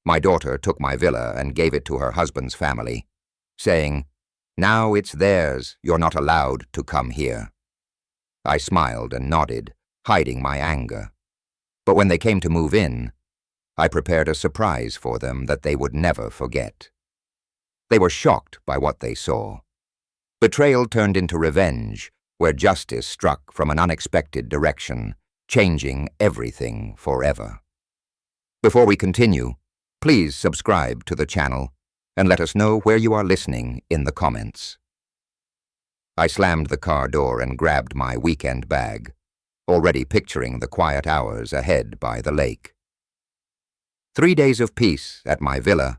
My daughter took my villa and gave it to her husband's family, saying, "Now it's theirs, you're not allowed to come here." I smiled and nodded, hiding my anger. But when they came to move in, I prepared a surprise for them that they would never forget. They were shocked by what they saw. Betrayal turned into revenge, where justice struck from an unexpected direction, changing everything forever. Before we continue, please subscribe to the channel and let us know where you are listening in the comments. I slammed the car door and grabbed my weekend bag, already picturing the quiet hours ahead by the lake. 3 days of peace at my villa,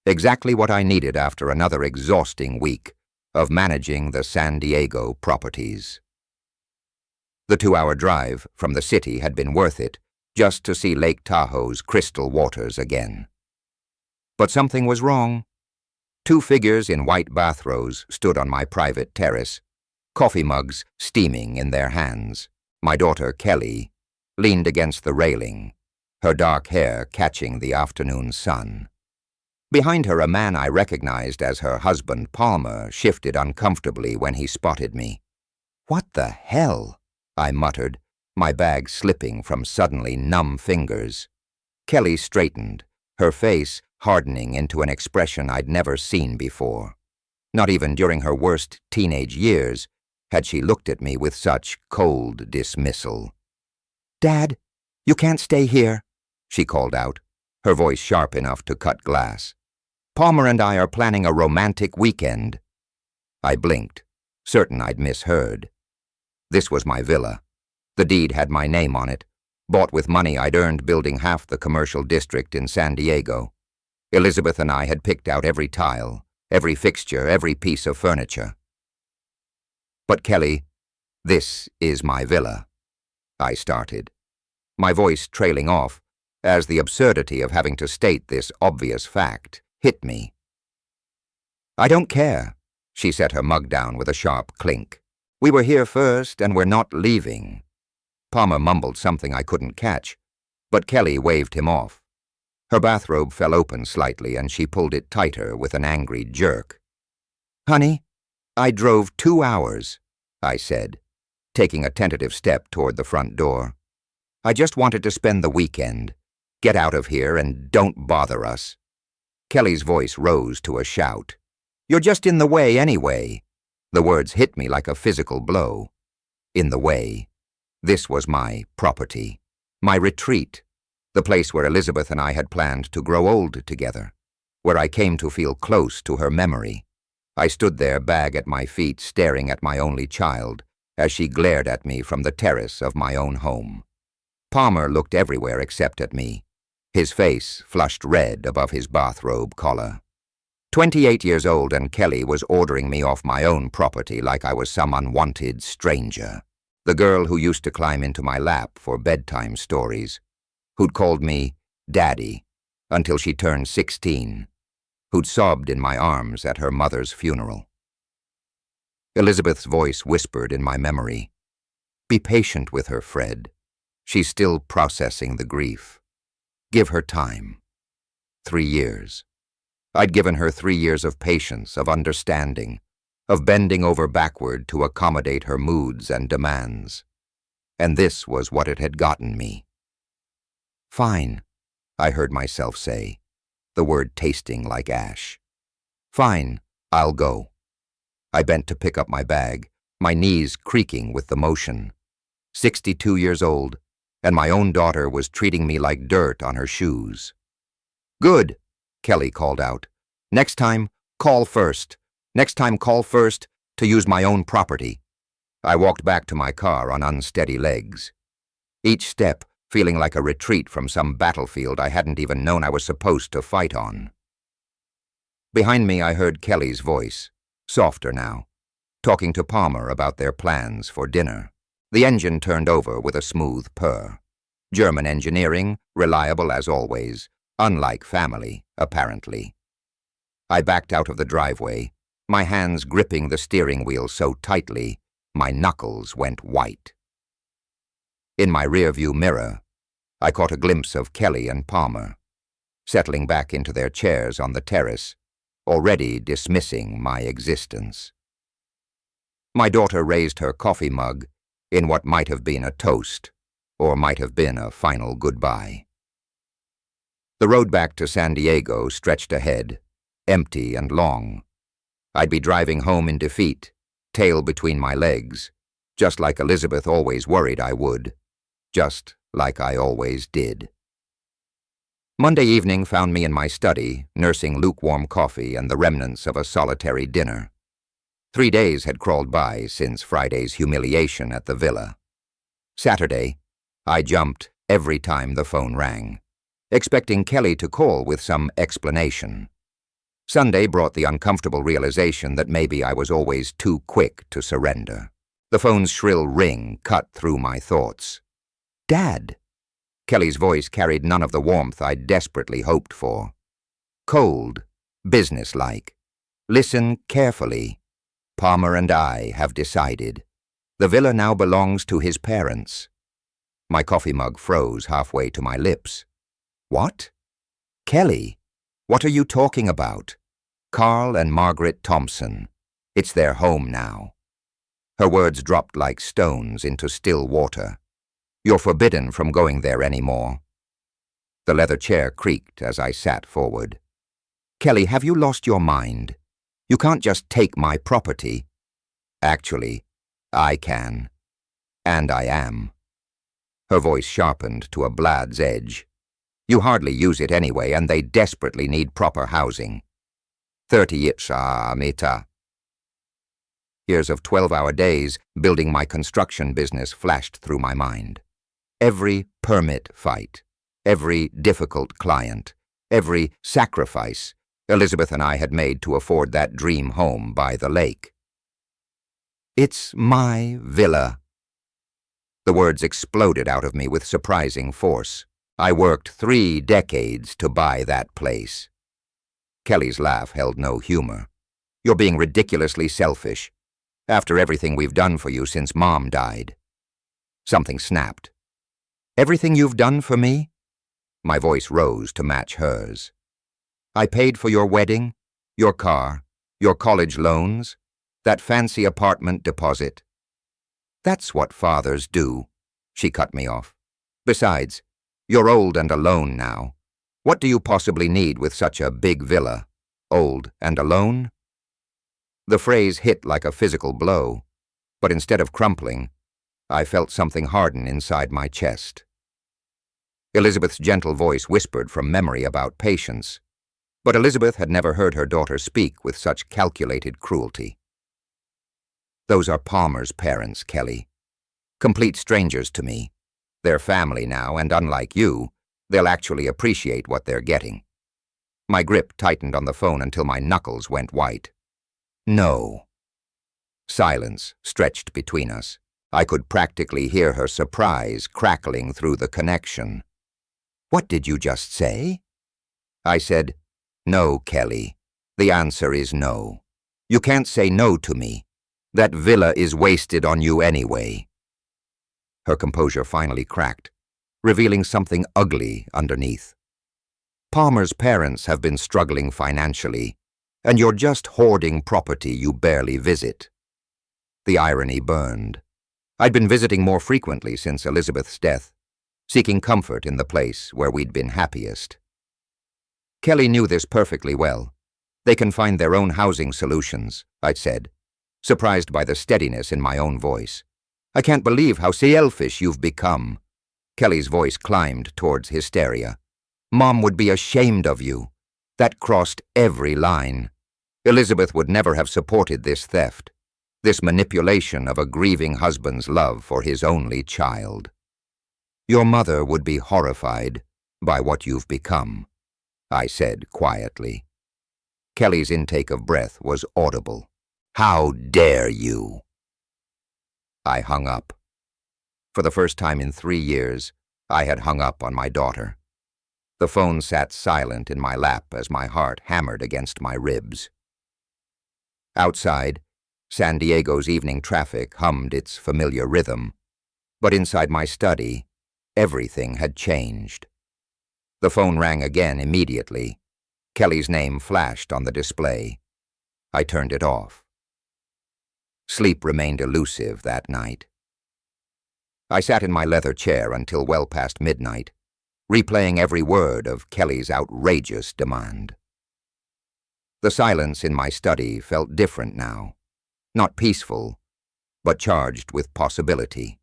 exactly what I needed after another exhausting week of managing the San Diego properties. The 2-hour drive from the city had been worth it just to see Lake Tahoe's crystal waters again. But something was wrong. 2 figures in white bathrobes stood on my private terrace, coffee mugs steaming in their hands. My daughter, Kelly, leaned against the railing, her dark hair catching the afternoon sun. Behind her, a man I recognized as her husband, Palmer, shifted uncomfortably when he spotted me. "What the hell?" I muttered, my bag slipping from suddenly numb fingers. Kelly straightened, her face hardening into an expression I'd never seen before. Not even during her worst teenage years had she looked at me with such cold dismissal. "Dad, you can't stay here," she called out, her voice sharp enough to cut glass. "Palmer and I are planning a romantic weekend." I blinked, certain I'd misheard. This was my villa. The deed had my name on it, bought with money I'd earned building half the commercial district in San Diego. Elizabeth and I had picked out every tile, every fixture, every piece of furniture. "But Kelly, this is my villa," I started, my voice trailing off as the absurdity of having to state this obvious fact hit me. "I don't care," she set her mug down with a sharp clink. "We were here first and we're not leaving." Palmer mumbled something I couldn't catch, but Kelly waved him off. Her bathrobe fell open slightly and she pulled it tighter with an angry jerk. "Honey, I drove 2 hours," I said, taking a tentative step toward the front door. "I just wanted to spend the weekend. Get out of here and don't bother us." Kelly's voice rose to a shout. "You're just in the way anyway." The words hit me like a physical blow. In the way. This was my property, my retreat, the place where Elizabeth and I had planned to grow old together, where I came to feel close to her memory. I stood there, bag at my feet, staring at my only child as she glared at me from the terrace of my own home. Palmer looked everywhere except at me, his face flushed red above his bathrobe collar. 28 years old, and Kelly was ordering me off my own property like I was some unwanted stranger. The girl who used to climb into my lap for bedtime stories, who'd called me Daddy until she turned 16, who'd sobbed in my arms at her mother's funeral. Elizabeth's voice whispered in my memory, "Be patient with her, Fred. She's still processing the grief. Give her time." 3 years. I'd given her 3 years of patience, of understanding, of bending over backward to accommodate her moods and demands. And this was what it had gotten me. "Fine," I heard myself say, the word tasting like ash. "Fine, I'll go." I bent to pick up my bag, my knees creaking with the motion. 62 years old, and my own daughter was treating me like dirt on her shoes. "Good," Kelly called out. "Next time, call first. Next time, call first to use my own property." I walked back to my car on unsteady legs, each step feeling like a retreat from some battlefield I hadn't even known I was supposed to fight on. Behind me, I heard Kelly's voice, softer now, talking to Palmer about their plans for dinner. The engine turned over with a smooth purr. German engineering, reliable as always, unlike family, apparently. I backed out of the driveway, my hands gripping the steering wheel so tightly, my knuckles went white. In my rearview mirror, I caught a glimpse of Kelly and Palmer. settling back into their chairs on the terrace, already dismissing my existence. My daughter raised her coffee mug in what might have been a toast, or might have been a final goodbye. The road back to San Diego stretched ahead, empty and long. I'd be driving home in defeat, tail between my legs, just like Elizabeth always worried I would, just like I always did. Monday evening found me in my study, nursing lukewarm coffee and the remnants of a solitary dinner. 3 days had crawled by since Friday's humiliation at the villa. Saturday, I jumped every time the phone rang, expecting Kelly to call with some explanation. Sunday brought the uncomfortable realization that maybe I was always too quick to surrender. The phone's shrill ring cut through my thoughts. "Dad!" Kelly's voice carried none of the warmth I'd desperately hoped for. Cold, businesslike. "Listen carefully. Palmer and I have decided. The villa now belongs to his parents." My coffee mug froze halfway to my lips. "What?" "Kelly, what are you talking about? Carl and Margaret Thompson. It's their home now." Her words dropped like stones into still water. "You're forbidden from going there anymore." The leather chair creaked as I sat forward. "Kelly, have you lost your mind? You can't just take my property." "Actually, I can. And I am." Her voice sharpened to a blad's edge. "You hardly use it anyway, and they desperately need proper housing. 30 mita." Years of 12-hour days building my construction business flashed through my mind. Every permit fight, every difficult client, every sacrifice Elizabeth and I had made to afford that dream home by the lake. "It's my villa." The words exploded out of me with surprising force. I worked 3 decades to buy that place. Kelly's laugh held no humor. "You're being ridiculously selfish. After everything we've done for you since Mom died." Something snapped. "Everything you've done for me?" My voice rose to match hers. "I paid for your wedding, your car, your college loans, that fancy apartment deposit." "That's what fathers do," she cut me off. "Besides, you're old and alone now. What do you possibly need with such a big villa? Old and alone?" The phrase hit like a physical blow, but instead of crumpling, I felt something harden inside my chest. Elizabeth's gentle voice whispered from memory about patience, but Elizabeth had never heard her daughter speak with such calculated cruelty. "Those are Palmer's parents, Kelly. Complete strangers to me. They're family now, and unlike you, they'll actually appreciate what they're getting." My grip tightened on the phone until my knuckles went white. "No." Silence stretched between us. I could practically hear her surprise crackling through the connection. "What did you just say?" I said, "No, Kelly. The answer is no. You can't say no to me. That villa is wasted on you anyway." Her composure finally cracked, revealing something ugly underneath. "Palmer's parents have been struggling financially, and you're just hoarding property you barely visit." The irony burned. I'd been visiting more frequently since Elizabeth's death, seeking comfort in the place where we'd been happiest. Kelly knew this perfectly well. "They can find their own housing solutions," I'd said, surprised by the steadiness in my own voice. "I can't believe how selfish you've become." Kelly's voice climbed towards hysteria. "Mom would be ashamed of you. That crossed every line. Elizabeth would never have supported this theft, this manipulation of a grieving husband's love for his only child. Your mother would be horrified by what you've become," I said quietly. Kelly's intake of breath was audible. "How dare you!" I hung up. For the first time in 3 years, I had hung up on my daughter. The phone sat silent in my lap as my heart hammered against my ribs. Outside, San Diego's evening traffic hummed its familiar rhythm, but inside my study, everything had changed. The phone rang again immediately. Kelly's name flashed on the display. I turned it off. Sleep remained elusive that night. I sat in my leather chair until well past midnight, replaying every word of Kelly's outrageous demand. The silence in my study felt different now, not peaceful, but charged with possibility.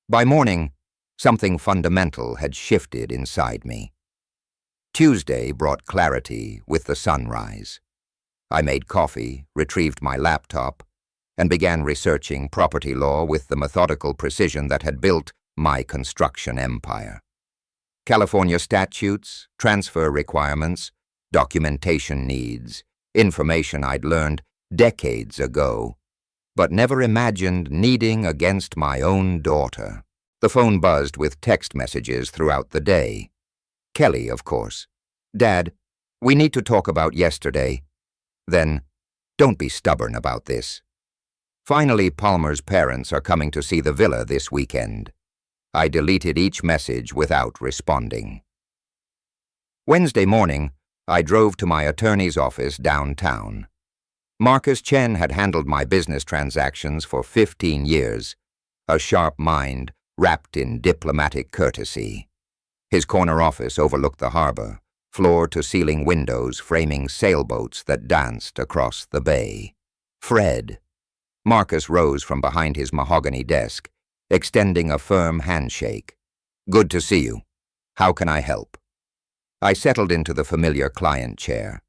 By morning, something fundamental had shifted inside me. Tuesday brought clarity with the sunrise. I made coffee, retrieved my laptop, and began researching property law with the methodical precision that had built my construction empire. California statutes, transfer requirements, documentation needs, information I'd learned decades ago, but never imagined needing against my own daughter. The phone buzzed with text messages throughout the day. Kelly, of course. "Dad, we need to talk about yesterday." Then, "Don't be stubborn about this." Finally, Palmer's parents are coming to see the villa this weekend. I deleted each message without responding. Wednesday morning, I drove to my attorney's office downtown. Marcus Chen had handled my business transactions for 15 years, a sharp mind wrapped in diplomatic courtesy. His corner office overlooked the harbor, floor-to-ceiling windows framing sailboats that danced across the bay. "Fred." Marcus rose from behind his mahogany desk, extending a firm handshake. "Good to see you. How can I help?" I settled into the familiar client chair,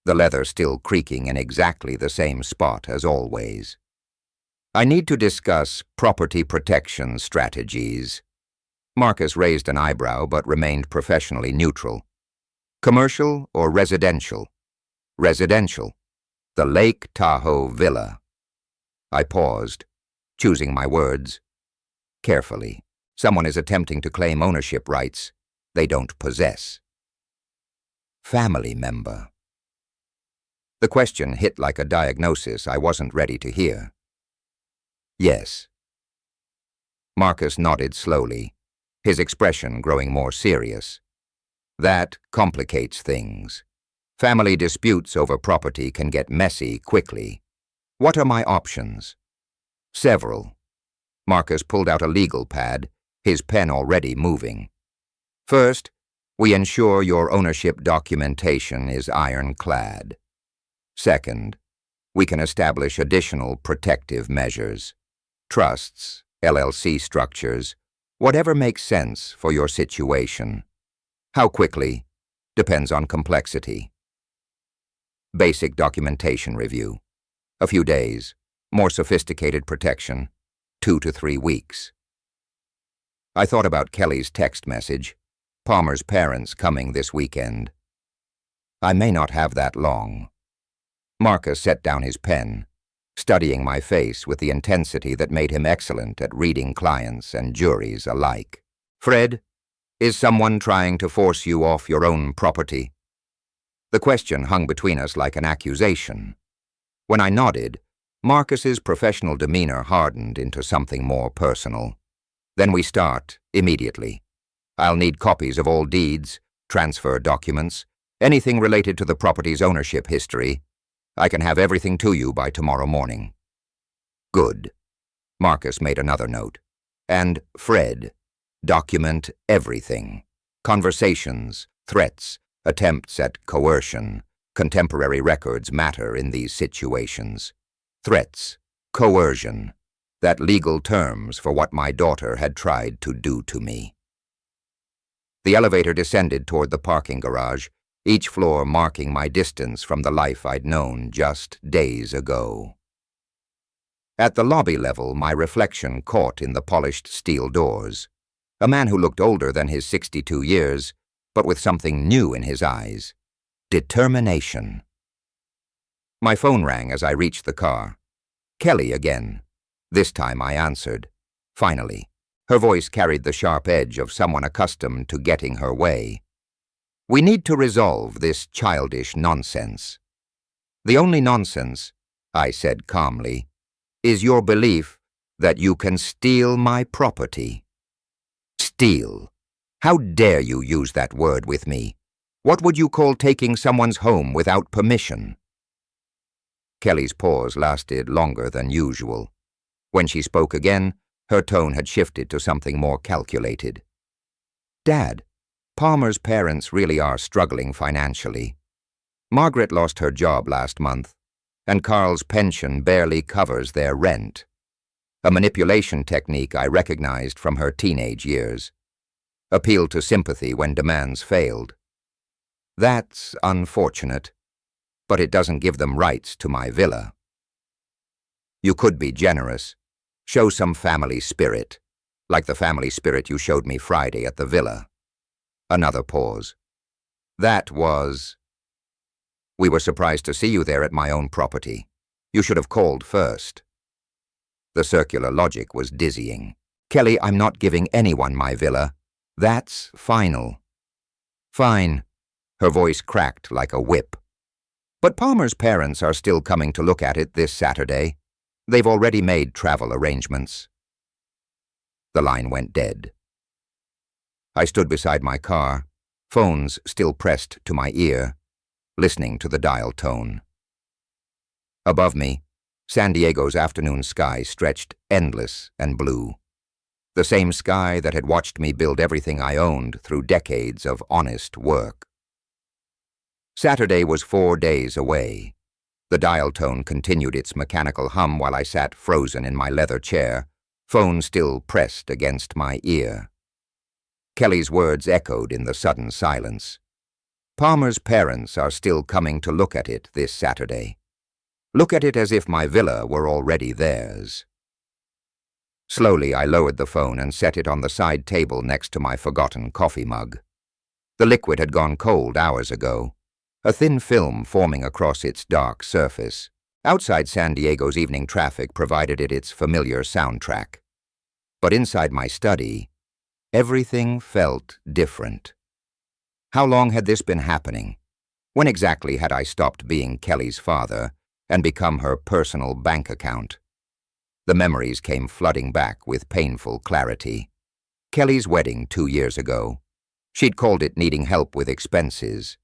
the leather still creaking in exactly the same spot as always. "I need to discuss property protection strategies." Marcus raised an eyebrow but remained professionally neutral. "Commercial or residential?" "Residential. The Lake Tahoe Villa." I paused, choosing my words carefully. Someone is attempting to claim ownership rights they don't possess. "Family member." The question hit like a diagnosis I wasn't ready to hear. "Yes." Marcus nodded slowly, his expression growing more serious. "That complicates things. Family disputes over property can get messy quickly. What are my options?" "Several." Marcus pulled out a legal pad, his pen already moving. "First, we ensure your ownership documentation is ironclad. Second, we can establish additional protective measures. Trusts, LLC structures, whatever makes sense for your situation. How quickly depends on complexity. Basic documentation review. A few days. More sophisticated protection. 2 to 3 weeks. I thought about Kelly's text message. Palmer's parents coming this weekend. I may not have that long. Marcus set down his pen, studying my face with the intensity that made him excellent at reading clients and juries alike. "Fred, is someone trying to force you off your own property?" The question hung between us like an accusation. When I nodded, Marcus's professional demeanor hardened into something more personal. "Then we start immediately. I'll need copies of all deeds, transfer documents, anything related to the property's ownership history. I can have everything to you by tomorrow morning." "Good." Marcus made another note. "And Fred, document everything. Conversations, threats, attempts at coercion. Contemporary records matter in these situations. Threats, coercion, that legal terms for what my daughter had tried to do to me." The elevator descended toward the parking garage, each floor marking my distance from the life I'd known just days ago. At the lobby level, my reflection caught in the polished steel doors. A man who looked older than his 62 years, but with something new in his eyes. Determination. My phone rang as I reached the car. Kelly again. This time I answered. Finally. Her voice carried the sharp edge of someone accustomed to getting her way. "We need to resolve this childish nonsense." "The only nonsense," I said calmly, "is your belief that you can steal my property." "Steal?" How dare you use that word with me? What would you call taking someone's home without permission? Kelly's pause lasted longer than usual. When she spoke again, her tone had shifted to something more calculated. Dad, Palmer's parents really are struggling financially. Margaret lost her job last month, and Carl's pension barely covers their rent. A manipulation technique I recognized from her teenage years. Appealed to sympathy when demands failed. That's unfortunate, but it doesn't give them rights to my villa. You could be generous. Show some family spirit, like the family spirit you showed me Friday at the villa. Another pause. That was... We were surprised to see you there at my own property. You should have called first. The circular logic was dizzying. Kelly, I'm not giving anyone my villa. That's final. Fine. Her voice cracked like a whip. But Palmer's parents are still coming to look at it this Saturday. They've already made travel arrangements. The line went dead. I stood beside my car, phones still pressed to my ear, listening to the dial tone. Above me, San Diego's afternoon sky stretched endless and blue. The same sky that had watched me build everything I owned through decades of honest work. Saturday was 4 days away. The dial tone continued its mechanical hum while I sat frozen in my leather chair, phone still pressed against my ear. Kelly's words echoed in the sudden silence. Palmer's parents are still coming to look at it this Saturday. Look at it as if my villa were already theirs. Slowly I lowered the phone and set it on the side table next to my forgotten coffee mug. The liquid had gone cold hours ago, a thin film forming across its dark surface. Outside San Diego's evening traffic provided it its familiar soundtrack. But inside my study, everything felt different. How long had this been happening? When exactly had I stopped being Kelly's father and become her personal bank account? The memories came flooding back with painful clarity. Kelly's wedding 2 years ago. She'd called it needing help with expenses.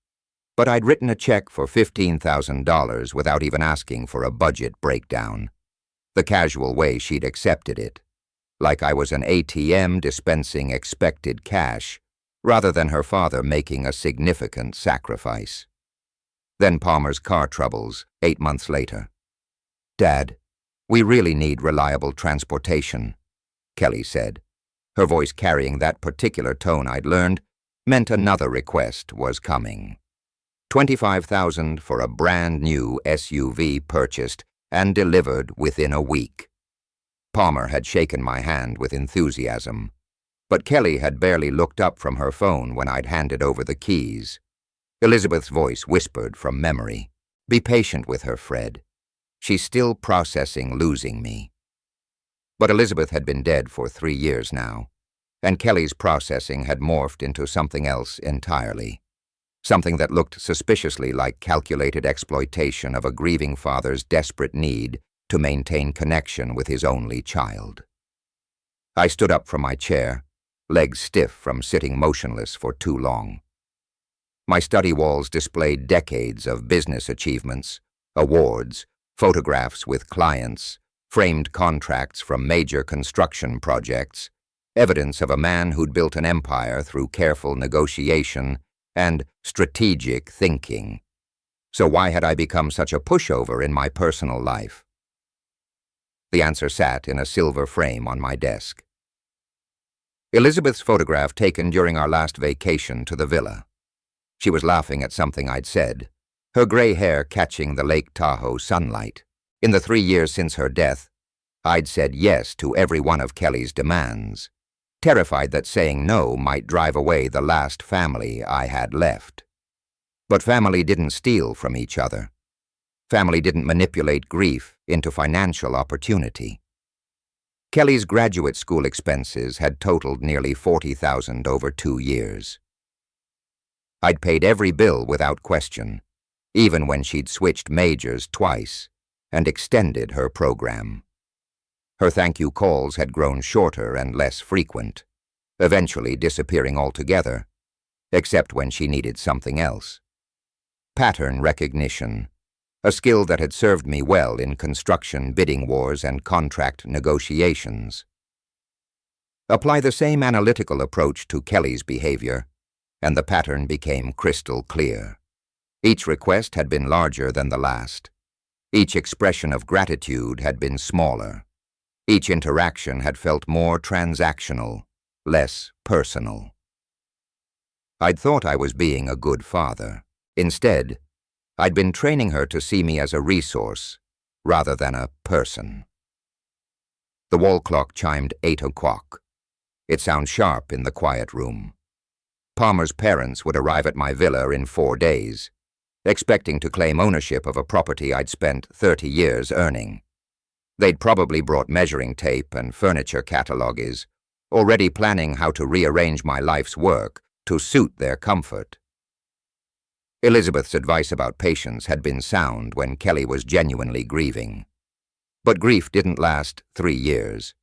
But I'd written a check for $15,000 without even asking for a budget breakdown. The casual way she'd accepted it. Like I was an ATM dispensing expected cash, rather than her father making a significant sacrifice. Then Palmer's car troubles, 8 months later. Dad, we really need reliable transportation, Kelly said. Her voice carrying that particular tone I'd learned meant another request was coming. $25,000 for a brand new SUV purchased and delivered within a week. Palmer had shaken my hand with enthusiasm, but Kelly had barely looked up from her phone when I'd handed over the keys. Elizabeth's voice whispered from memory. Be patient with her, Fred. She's still processing losing me. But Elizabeth had been dead for 3 years now, and Kelly's processing had morphed into something else entirely. Something that looked suspiciously like calculated exploitation of a grieving father's desperate need to maintain connection with his only child. I stood up from my chair, legs stiff from sitting motionless for too long. My study walls displayed decades of business achievements, awards, photographs with clients, framed contracts from major construction projects, evidence of a man who'd built an empire through careful negotiation and strategic thinking. So why had I become such a pushover in my personal life? The answer sat in a silver frame on my desk. Elizabeth's photograph taken during our last vacation to the villa. She was laughing at something I'd said, her gray hair catching the Lake Tahoe sunlight. In the 3 years since her death, I'd said yes to every one of Kelly's demands, terrified that saying no might drive away the last family I had left. But family didn't steal from each other. Family didn't manipulate grief into financial opportunity. Kelly's graduate school expenses had totaled nearly $40,000 over 2 years. I'd paid every bill without question, even when she'd switched majors twice and extended her program. Her thank you calls had grown shorter and less frequent. eventually disappearing altogether, except when she needed something else. Pattern recognition, a skill that had served me well in construction bidding wars and contract negotiations. Apply the same analytical approach to Kelly's behavior, and the pattern became crystal clear. Each request had been larger than the last. Each expression of gratitude had been smaller. Each interaction had felt more transactional, less personal. I'd thought I was being a good father. Instead, I'd been training her to see me as a resource rather than a person. The wall clock chimed 8 o'clock. It sounded sharp in the quiet room. Palmer's parents would arrive at my villa in 4 days, expecting to claim ownership of a property I'd spent 30 years earning. They'd probably brought measuring tape and furniture catalogues, already planning how to rearrange my life's work to suit their comfort. Elizabeth's advice about patience had been sound when Kelly was genuinely grieving. But grief didn't last 3 years.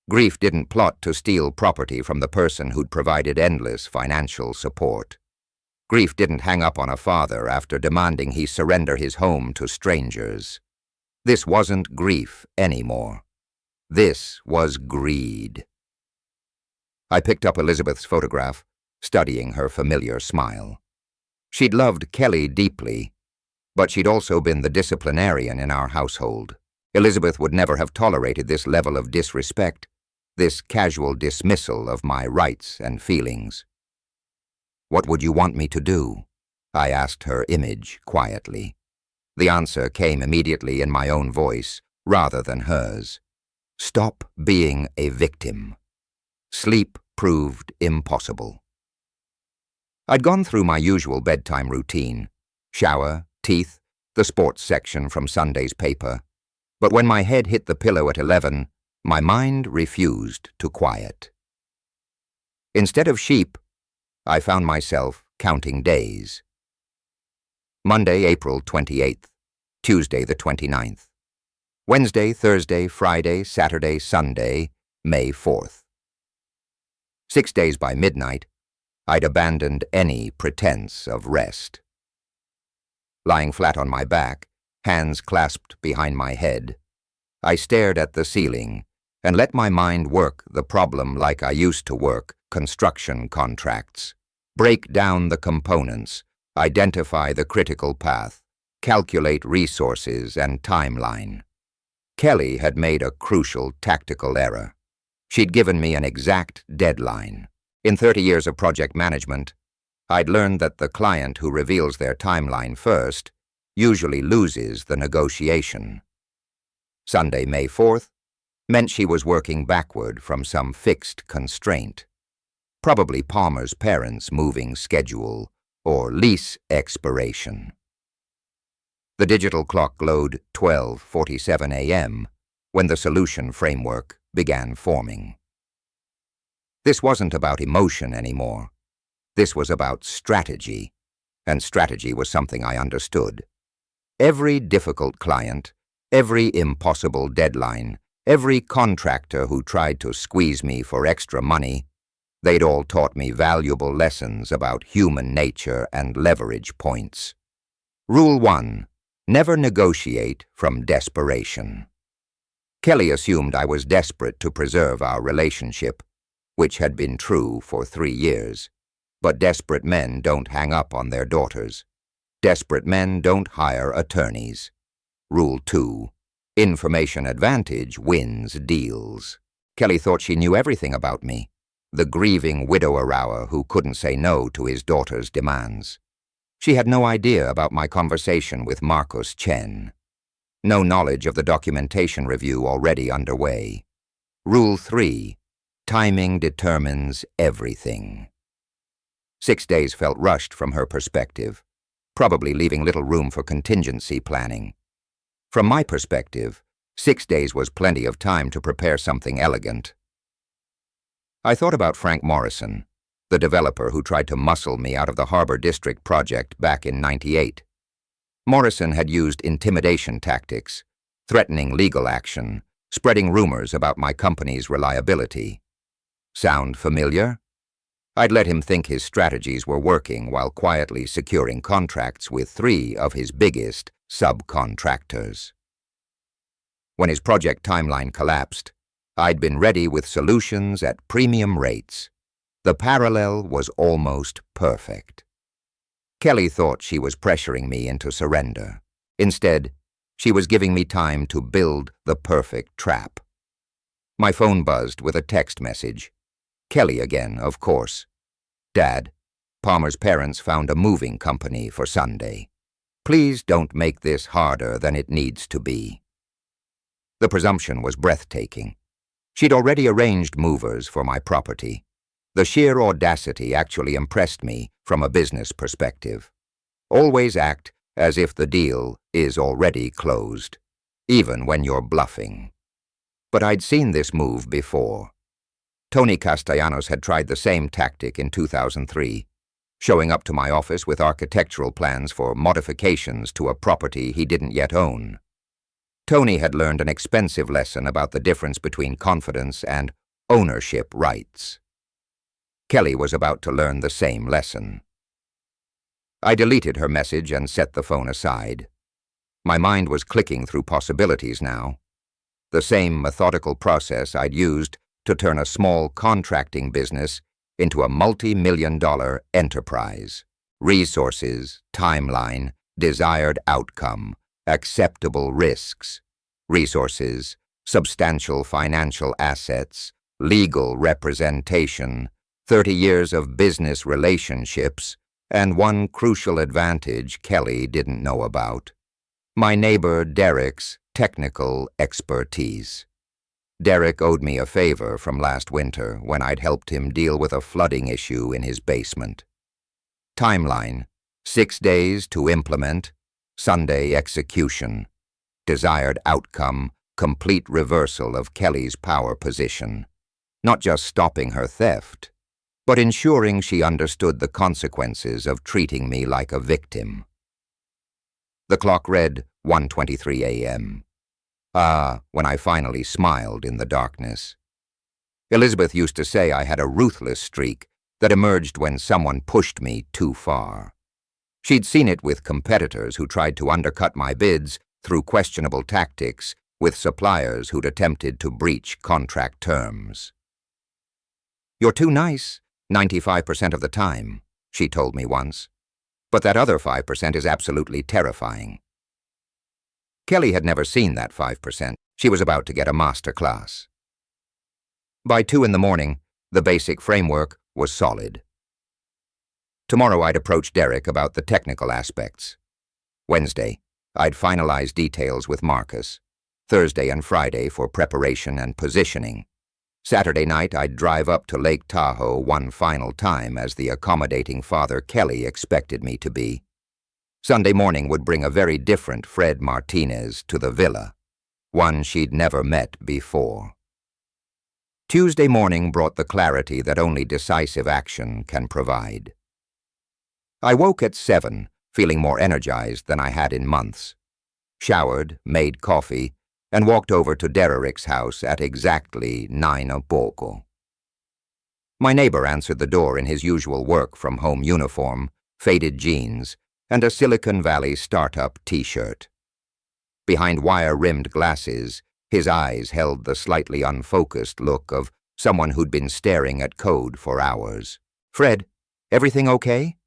Grief didn't plot to steal property from the person who'd provided endless financial support. Grief didn't hang up on a father after demanding he surrender his home to strangers. This wasn't grief anymore. This was greed. I picked up Elizabeth's photograph, studying her familiar smile. She'd loved Kelly deeply, but she'd also been the disciplinarian in our household. Elizabeth would never have tolerated this level of disrespect, this casual dismissal of my rights and feelings. "What would you want me to do?" I asked her image quietly. The answer came immediately in my own voice, rather than hers. "Stop being a victim." Sleep proved impossible. I'd gone through my usual bedtime routine: shower, teeth, the sports section from Sunday's paper. But when my head hit the pillow at 11, my mind refused to quiet. Instead of sheep, I found myself counting days. Monday, April 28th. Tuesday, the 29th. Wednesday, Thursday, Friday, Saturday, Sunday, May 4th. 6 days by midnight, I'd abandoned any pretense of rest. Lying flat on my back, hands clasped behind my head, I stared at the ceiling and let my mind work the problem like I used to work construction contracts. Break down the components, identify the critical path, calculate resources and timeline. Kelly had made a crucial tactical error. She'd given me an exact deadline. In 30 years of project management, I'd learned that the client who reveals their timeline first usually loses the negotiation. Sunday, May 4th, meant she was working backward from some fixed constraint. Probably Palmer's parents' moving schedule or lease expiration. The digital clock glowed 12:47 a.m. when the solution framework began forming. This wasn't about emotion anymore. This was about strategy, and strategy was something I understood. Every difficult client, every impossible deadline, every contractor who tried to squeeze me for extra money, they'd all taught me valuable lessons about human nature and leverage points. Rule 1. Never negotiate from desperation. Kelly assumed I was desperate to preserve our relationship, which had been true for 3 years. But desperate men don't hang up on their daughters. Desperate men don't hire attorneys. Rule 2. Information advantage wins deals. Kelly thought she knew everything about me, the grieving widower who couldn't say no to his daughter's demands. She had no idea about my conversation with Marcus Chen. No knowledge of the documentation review already underway. Rule 3. Timing determines everything. 6 days felt rushed from her perspective, probably leaving little room for contingency planning. From my perspective, 6 days was plenty of time to prepare something elegant. I thought about Frank Morrison, the developer who tried to muscle me out of the Harbor District project back in '98. Morrison had used intimidation tactics, threatening legal action, spreading rumors about my company's reliability. Sound familiar? I'd let him think his strategies were working while quietly securing contracts with 3 of his biggest subcontractors. When his project timeline collapsed, I'd been ready with solutions at premium rates. The parallel was almost perfect. Kelly thought she was pressuring me into surrender. Instead, she was giving me time to build the perfect trap. My phone buzzed with a text message. Kelly again, of course. Dad, Palmer's parents found a moving company for Sunday. Please don't make this harder than it needs to be. The presumption was breathtaking. She'd already arranged movers for my property. The sheer audacity actually impressed me from a business perspective. Always act as if the deal is already closed, even when you're bluffing. But I'd seen this move before. Tony Castellanos had tried the same tactic in 2003, showing up to my office with architectural plans for modifications to a property he didn't yet own. Tony had learned an expensive lesson about the difference between confidence and ownership rights. Kelly was about to learn the same lesson. I deleted her message and set the phone aside. My mind was clicking through possibilities now. The same methodical process I'd used to turn a small contracting business into a multi-million-dollar enterprise. Resources, timeline, desired outcome, acceptable risks. Resources, substantial financial assets, legal representation, 30 years of business relationships, and one crucial advantage Kelly didn't know about: my neighbor Derek's technical expertise. Derek owed me a favor from last winter when I'd helped him deal with a flooding issue in his basement. Timeline: 6 days to implement, Sunday execution. Desired outcome: complete reversal of Kelly's power position. Not just stopping her theft, but ensuring she understood the consequences of treating me like a victim. The clock read 1:23 a.m. When I finally smiled in the darkness. Elizabeth used to say I had a ruthless streak that emerged when someone pushed me too far. She'd seen it with competitors who tried to undercut my bids through questionable tactics with suppliers who'd attempted to breach contract terms. "You're too nice 95% of the time," she told me once. "But that other 5% is absolutely terrifying." Kelly had never seen that 5%. She was about to get a master class. By 2 in the morning, the basic framework was solid. Tomorrow I'd approach Derek about the technical aspects. Wednesday, I'd finalize details with Marcus. Thursday and Friday for preparation and positioning. Saturday night, I'd drive up to Lake Tahoe one final time as the accommodating father Kelly expected me to be. Sunday morning would bring a very different Fred Martinez to the villa, one she'd never met before. Tuesday morning brought the clarity that only decisive action can provide. I woke at 7, feeling more energized than I had in months. Showered, made coffee, and walked over to Derek's house at exactly 9:00. My neighbor answered the door in his usual work-from-home uniform, faded jeans, and a Silicon Valley startup t-shirt. Behind wire-rimmed glasses, his eyes held the slightly unfocused look of someone who'd been staring at code for hours. "Fred, everything okay?"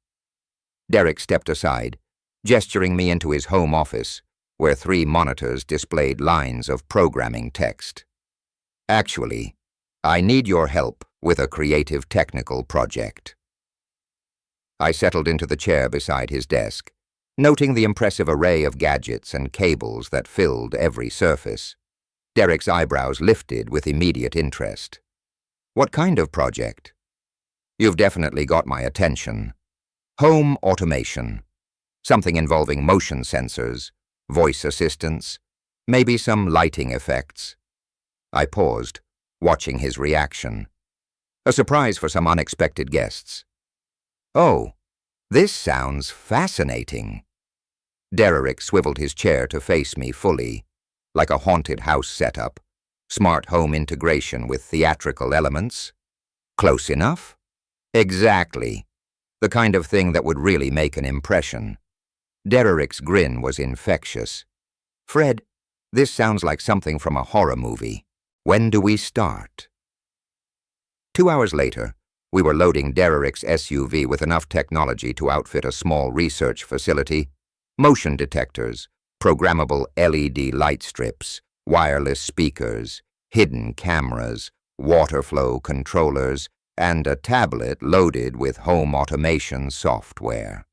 Derek stepped aside, gesturing me into his home office, where 3 monitors displayed lines of programming text. "Actually, I need your help with a creative technical project." I settled into the chair beside his desk, noting the impressive array of gadgets and cables that filled every surface. Derek's eyebrows lifted with immediate interest. "What kind of project?" "You've definitely got my attention. Home automation. Something involving motion sensors, voice assistants, maybe some lighting effects." I paused, watching his reaction. A surprise for some unexpected guests. "Oh, this sounds fascinating." Derek swiveled his chair to face me fully, like a haunted house setup, smart home integration with theatrical elements. Close enough? Exactly. The kind of thing that would really make an impression. Derek's grin was infectious. Fred, this sounds like something from a horror movie. When do we start? 2 hours later, we were loading Derek's SUV with enough technology to outfit a small research facility, motion detectors, programmable LED light strips, wireless speakers, hidden cameras, water flow controllers, and a tablet loaded with home automation software.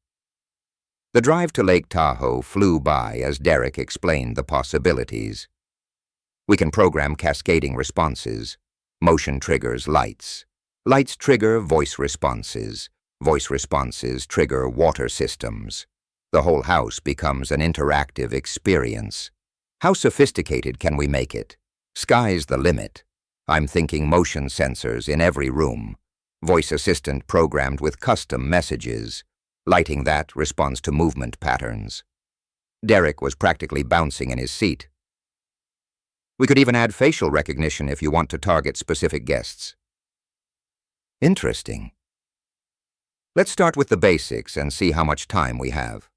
The drive to Lake Tahoe flew by as Derek explained the possibilities. We can program cascading responses. Motion triggers lights. Lights trigger voice responses. Voice responses trigger water systems. The whole house becomes an interactive experience. How sophisticated can we make it? Sky's the limit. I'm thinking motion sensors in every room. Voice assistant programmed with custom messages. Lighting that responds to movement patterns. Derek was practically bouncing in his seat. We could even add facial recognition if you want to target specific guests. Interesting. Let's start with the basics and see how much time we have.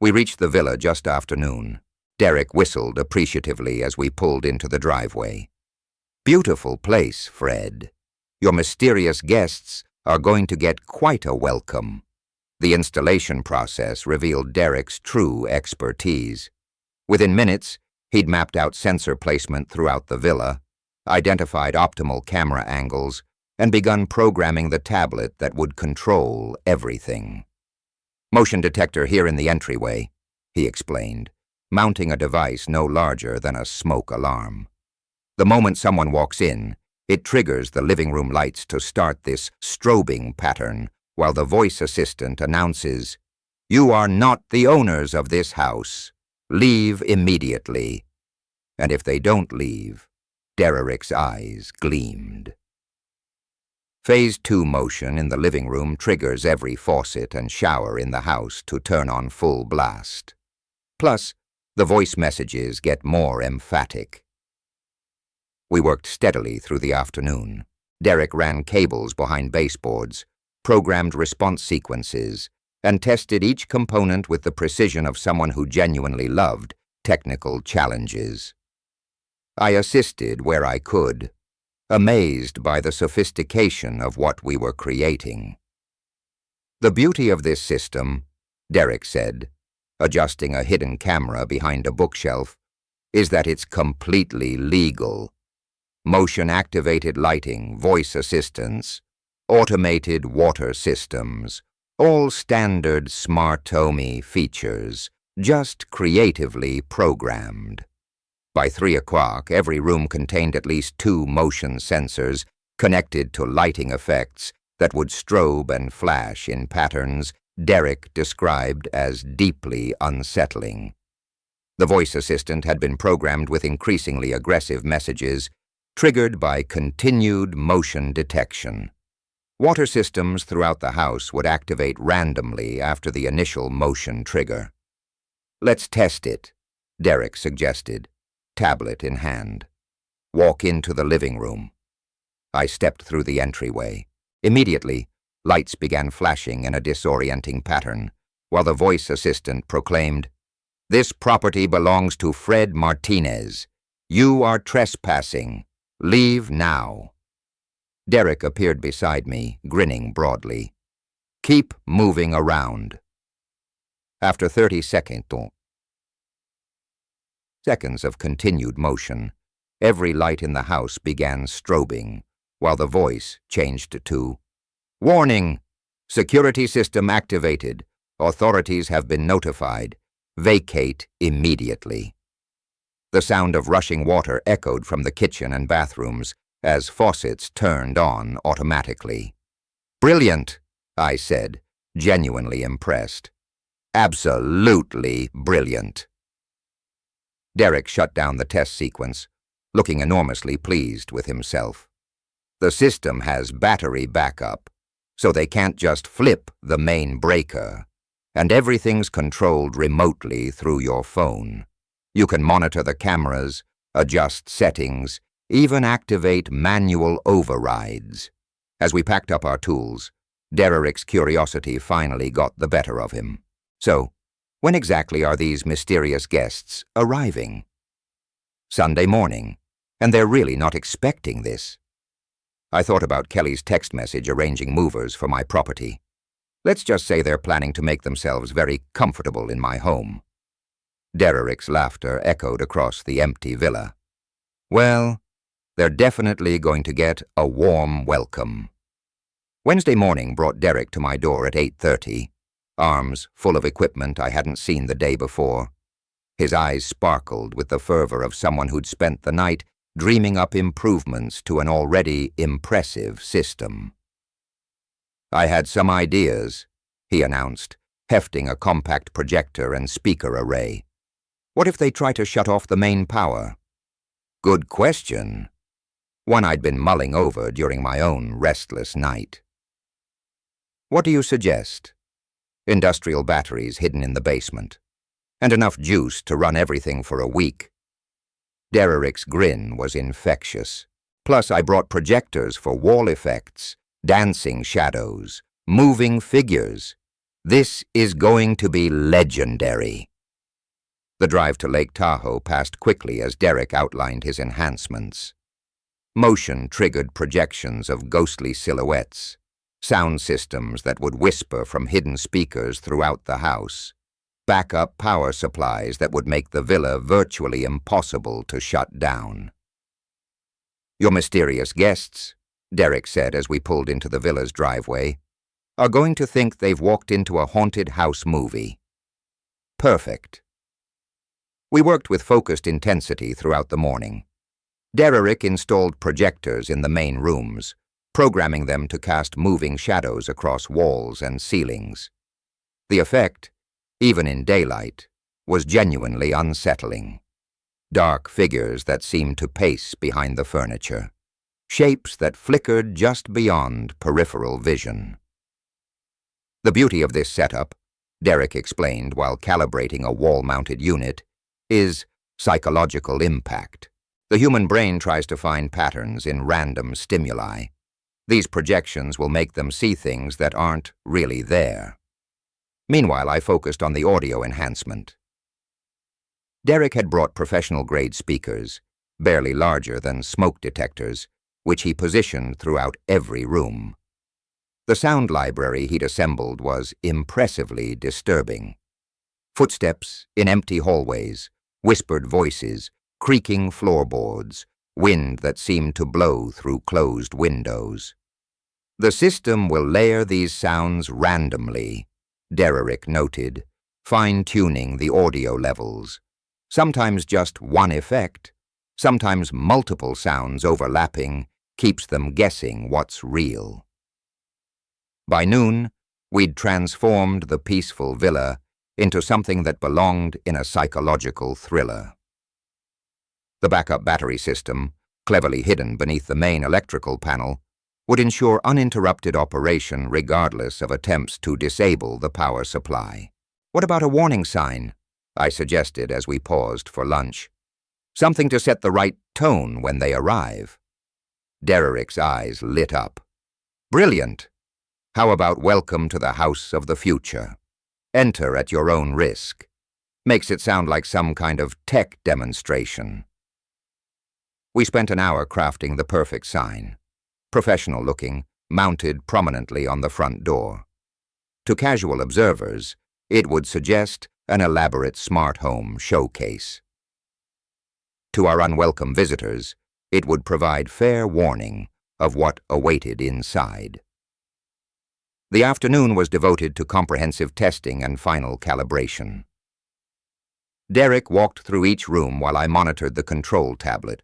We reached the villa just after noon. Derek whistled appreciatively as we pulled into the driveway. Beautiful place, Fred. Your mysterious guests are going to get quite a welcome. The installation process revealed Derek's true expertise. Within minutes, he'd mapped out sensor placement throughout the villa, identified optimal camera angles, and begun programming the tablet that would control everything. Motion detector here in the entryway, he explained, mounting a device no larger than a smoke alarm. The moment someone walks in, it triggers the living room lights to start this strobing pattern while the voice assistant announces, "You are not the owners of this house. Leave immediately." And if they don't leave, Derek's eyes gleamed. Phase 2 motion in the living room triggers every faucet and shower in the house to turn on full blast. Plus, the voice messages get more emphatic. We worked steadily through the afternoon. Derek ran cables behind baseboards, programmed response sequences, and tested each component with the precision of someone who genuinely loved technical challenges. I assisted where I could, amazed by the sophistication of what we were creating. The beauty of this system, Derek said, adjusting a hidden camera behind a bookshelf, is that it's completely legal. Motion-activated lighting, voice assistance, automated water systems, all standard smart-homey features, just creatively programmed. By 3 o'clock, every room contained at least 2 motion sensors connected to lighting effects that would strobe and flash in patterns Derek described as deeply unsettling. The voice assistant had been programmed with increasingly aggressive messages triggered by continued motion detection. Water systems throughout the house would activate randomly after the initial motion trigger. "Let's test it," Derek suggested, tablet in hand. "Walk into the living room." I stepped through the entryway. Immediately, lights began flashing in a disorienting pattern, while the voice assistant proclaimed, "This property belongs to Fred Martinez. You are trespassing. Leave now." Derek appeared beside me, grinning broadly. "Keep moving around." After 30 seconds of continued motion, every light in the house began strobing, while the voice changed to, "Warning! Security system activated. Authorities have been notified. Vacate immediately." The sound of rushing water echoed from the kitchen and bathrooms as faucets turned on automatically. "Brilliant," I said, genuinely impressed. "Absolutely brilliant." Derek shut down the test sequence, looking enormously pleased with himself. "The system has battery backup, so they can't just flip the main breaker, and everything's controlled remotely through your phone. You can monitor the cameras, adjust settings, even activate manual overrides. As we packed up our tools, Derek's curiosity finally got the better of him. So, when exactly are these mysterious guests arriving? Sunday morning, and they're really not expecting this. I thought about Kelly's text message arranging movers for my property. Let's just say they're planning to make themselves very comfortable in my home. Derek's laughter echoed across the empty villa. Well, they're definitely going to get a warm welcome. Wednesday morning brought Derek to my door at 8:30, arms full of equipment I hadn't seen the day before. His eyes sparkled with the fervor of someone who'd spent the night dreaming up improvements to an already impressive system. I had some ideas, he announced, hefting a compact projector and speaker array. What if they try to shut off the main power? Good question. One I'd been mulling over during my own restless night. What do you suggest? Industrial batteries hidden in the basement, and enough juice to run everything for a week. Derek's grin was infectious. Plus, I brought projectors for wall effects, dancing shadows, moving figures. This is going to be legendary. The drive to Lake Tahoe passed quickly as Derek outlined his enhancements. Motion-triggered projections of ghostly silhouettes, sound systems that would whisper from hidden speakers throughout the house, backup power supplies that would make the villa virtually impossible to shut down. Your mysterious guests, Derek said as we pulled into the villa's driveway, are going to think they've walked into a haunted house movie. Perfect. We worked with focused intensity throughout the morning. Derek installed projectors in the main rooms, programming them to cast moving shadows across walls and ceilings. The effect, even in daylight, was genuinely unsettling. Dark figures that seemed to pace behind the furniture, shapes that flickered just beyond peripheral vision. The beauty of this setup, Derek explained while calibrating a wall-mounted unit, is psychological impact. The human brain tries to find patterns in random stimuli. These projections will make them see things that aren't really there. Meanwhile, I focused on the audio enhancement. Derek had brought professional-grade speakers, barely larger than smoke detectors, which he positioned throughout every room. The sound library he'd assembled was impressively disturbing. Footsteps in empty hallways, whispered voices, creaking floorboards, wind that seemed to blow through closed windows. The system will layer these sounds randomly, Derek noted, fine-tuning the audio levels. Sometimes just one effect, sometimes multiple sounds overlapping, keeps them guessing what's real. By noon, we'd transformed the peaceful villa into something that belonged in a psychological thriller. The backup battery system, cleverly hidden beneath the main electrical panel, would ensure uninterrupted operation regardless of attempts to disable the power supply. What about a warning sign? I suggested as we paused for lunch. Something to set the right tone when they arrive. Derek's eyes lit up. Brilliant! How about welcome to the house of the future? Enter at your own risk. Makes it sound like some kind of tech demonstration. We spent an hour crafting the perfect sign. Professional-looking, mounted prominently on the front door. To casual observers, it would suggest an elaborate smart home showcase. To our unwelcome visitors, it would provide fair warning of what awaited inside. The afternoon was devoted to comprehensive testing and final calibration. Derek walked through each room while I monitored the control tablet,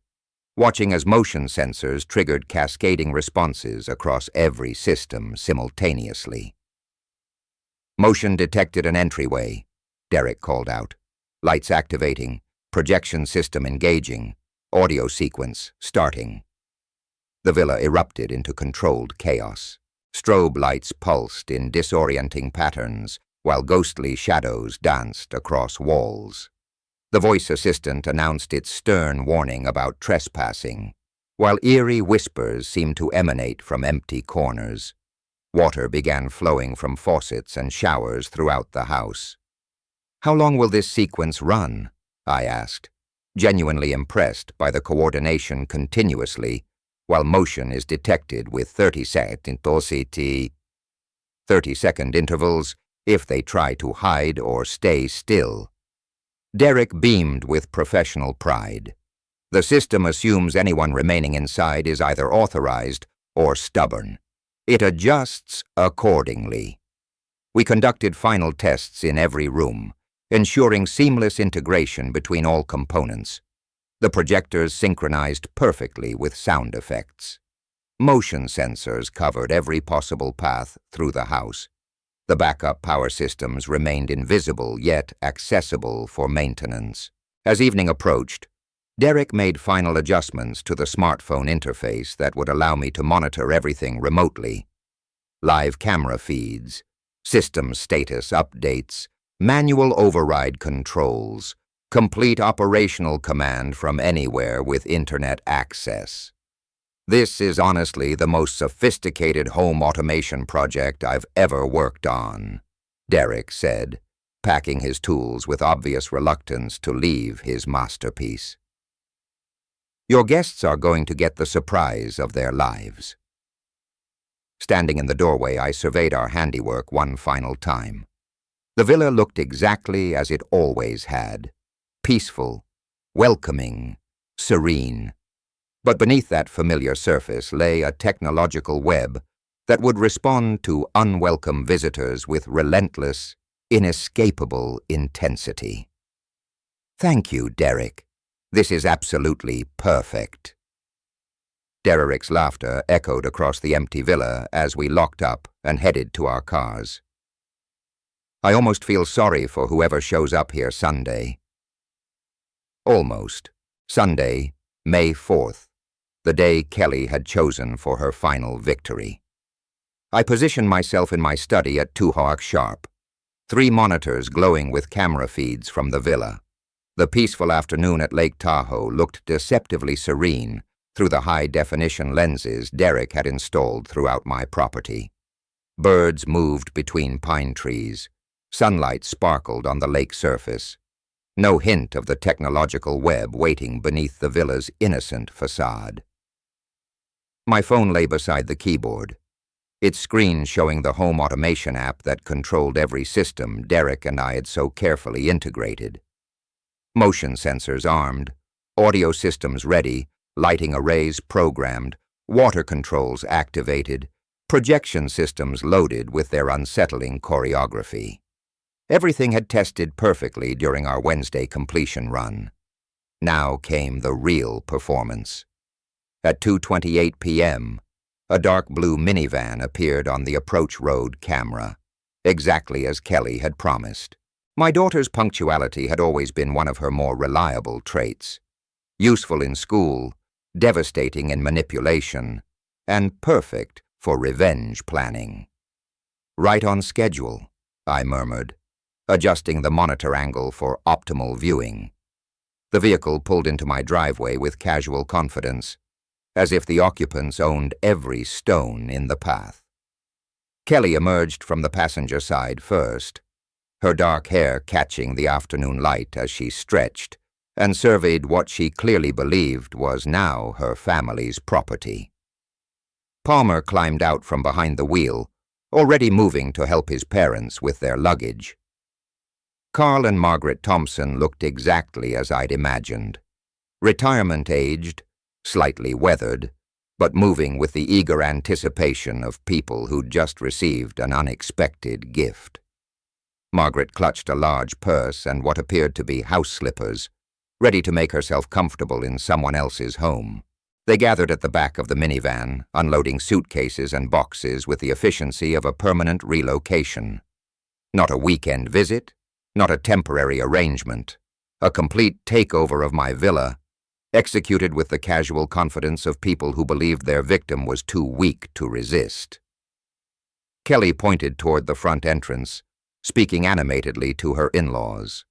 watching as motion sensors triggered cascading responses across every system simultaneously. Motion detected an entryway, Derek called out. Lights activating, projection system engaging, audio sequence starting. The villa erupted into controlled chaos. Strobe lights pulsed in disorienting patterns, while ghostly shadows danced across walls. The voice assistant announced its stern warning about trespassing, while eerie whispers seemed to emanate from empty corners. Water began flowing from faucets and showers throughout the house. "How long will this sequence run?" I asked, genuinely impressed by the coordination continuously, while motion is detected with 30-second intervals if they try to hide or stay still. Derek beamed with professional pride. The system assumes anyone remaining inside is either authorized or stubborn. It adjusts accordingly. We conducted final tests in every room, ensuring seamless integration between all components. The projectors synchronized perfectly with sound effects. Motion sensors covered every possible path through the house. The backup power systems remained invisible yet accessible for maintenance. As evening approached, Derek made final adjustments to the smartphone interface that would allow me to monitor everything remotely. Live camera feeds, system status updates, manual override controls, complete operational command from anywhere with internet access. "This is honestly the most sophisticated home automation project I've ever worked on," Derek said, packing his tools with obvious reluctance to leave his masterpiece. "Your guests are going to get the surprise of their lives." Standing in the doorway, I surveyed our handiwork one final time. The villa looked exactly as it always had: peaceful, welcoming, serene. But beneath that familiar surface lay a technological web that would respond to unwelcome visitors with relentless, inescapable intensity. "Thank you, Derek. This is absolutely perfect." Derek's laughter echoed across the empty villa as we locked up and headed to our cars. "I almost feel sorry for whoever shows up here Sunday." Almost. Sunday, May 4th, the day Kelly had chosen for her final victory. I positioned myself in my study at 2 o'clock sharp, 3 monitors glowing with camera feeds from the villa. The peaceful afternoon at Lake Tahoe looked deceptively serene through the high-definition lenses Derek had installed throughout my property. Birds moved between pine trees. Sunlight sparkled on the lake surface. No hint of the technological web waiting beneath the villa's innocent facade. My phone lay beside the keyboard, its screen showing the home automation app that controlled every system Derek and I had so carefully integrated. Motion sensors armed, audio systems ready, lighting arrays programmed, water controls activated, projection systems loaded with their unsettling choreography. Everything had tested perfectly during our Wednesday completion run. Now came the real performance. At 2:28 p.m., a dark blue minivan appeared on the approach road camera, exactly as Kelly had promised. My daughter's punctuality had always been one of her more reliable traits. Useful in school, devastating in manipulation, and perfect for revenge planning. "Right on schedule," I murmured, adjusting the monitor angle for optimal viewing. The vehicle pulled into my driveway with casual confidence, as if the occupants owned every stone in the path. Kelly emerged from the passenger side first, her dark hair catching the afternoon light as she stretched and surveyed what she clearly believed was now her family's property. Palmer climbed out from behind the wheel, already moving to help his parents with their luggage. Carl and Margaret Thompson looked exactly as I'd imagined. Retirement-aged, slightly weathered, but moving with the eager anticipation of people who'd just received an unexpected gift. Margaret clutched a large purse and what appeared to be house slippers, ready to make herself comfortable in someone else's home. They gathered at the back of the minivan, unloading suitcases and boxes with the efficiency of a permanent relocation. Not a weekend visit, not a temporary arrangement, a complete takeover of my villa, executed with the casual confidence of people who believed their victim was too weak to resist. Kelly pointed toward the front entrance, speaking animatedly to her in-laws.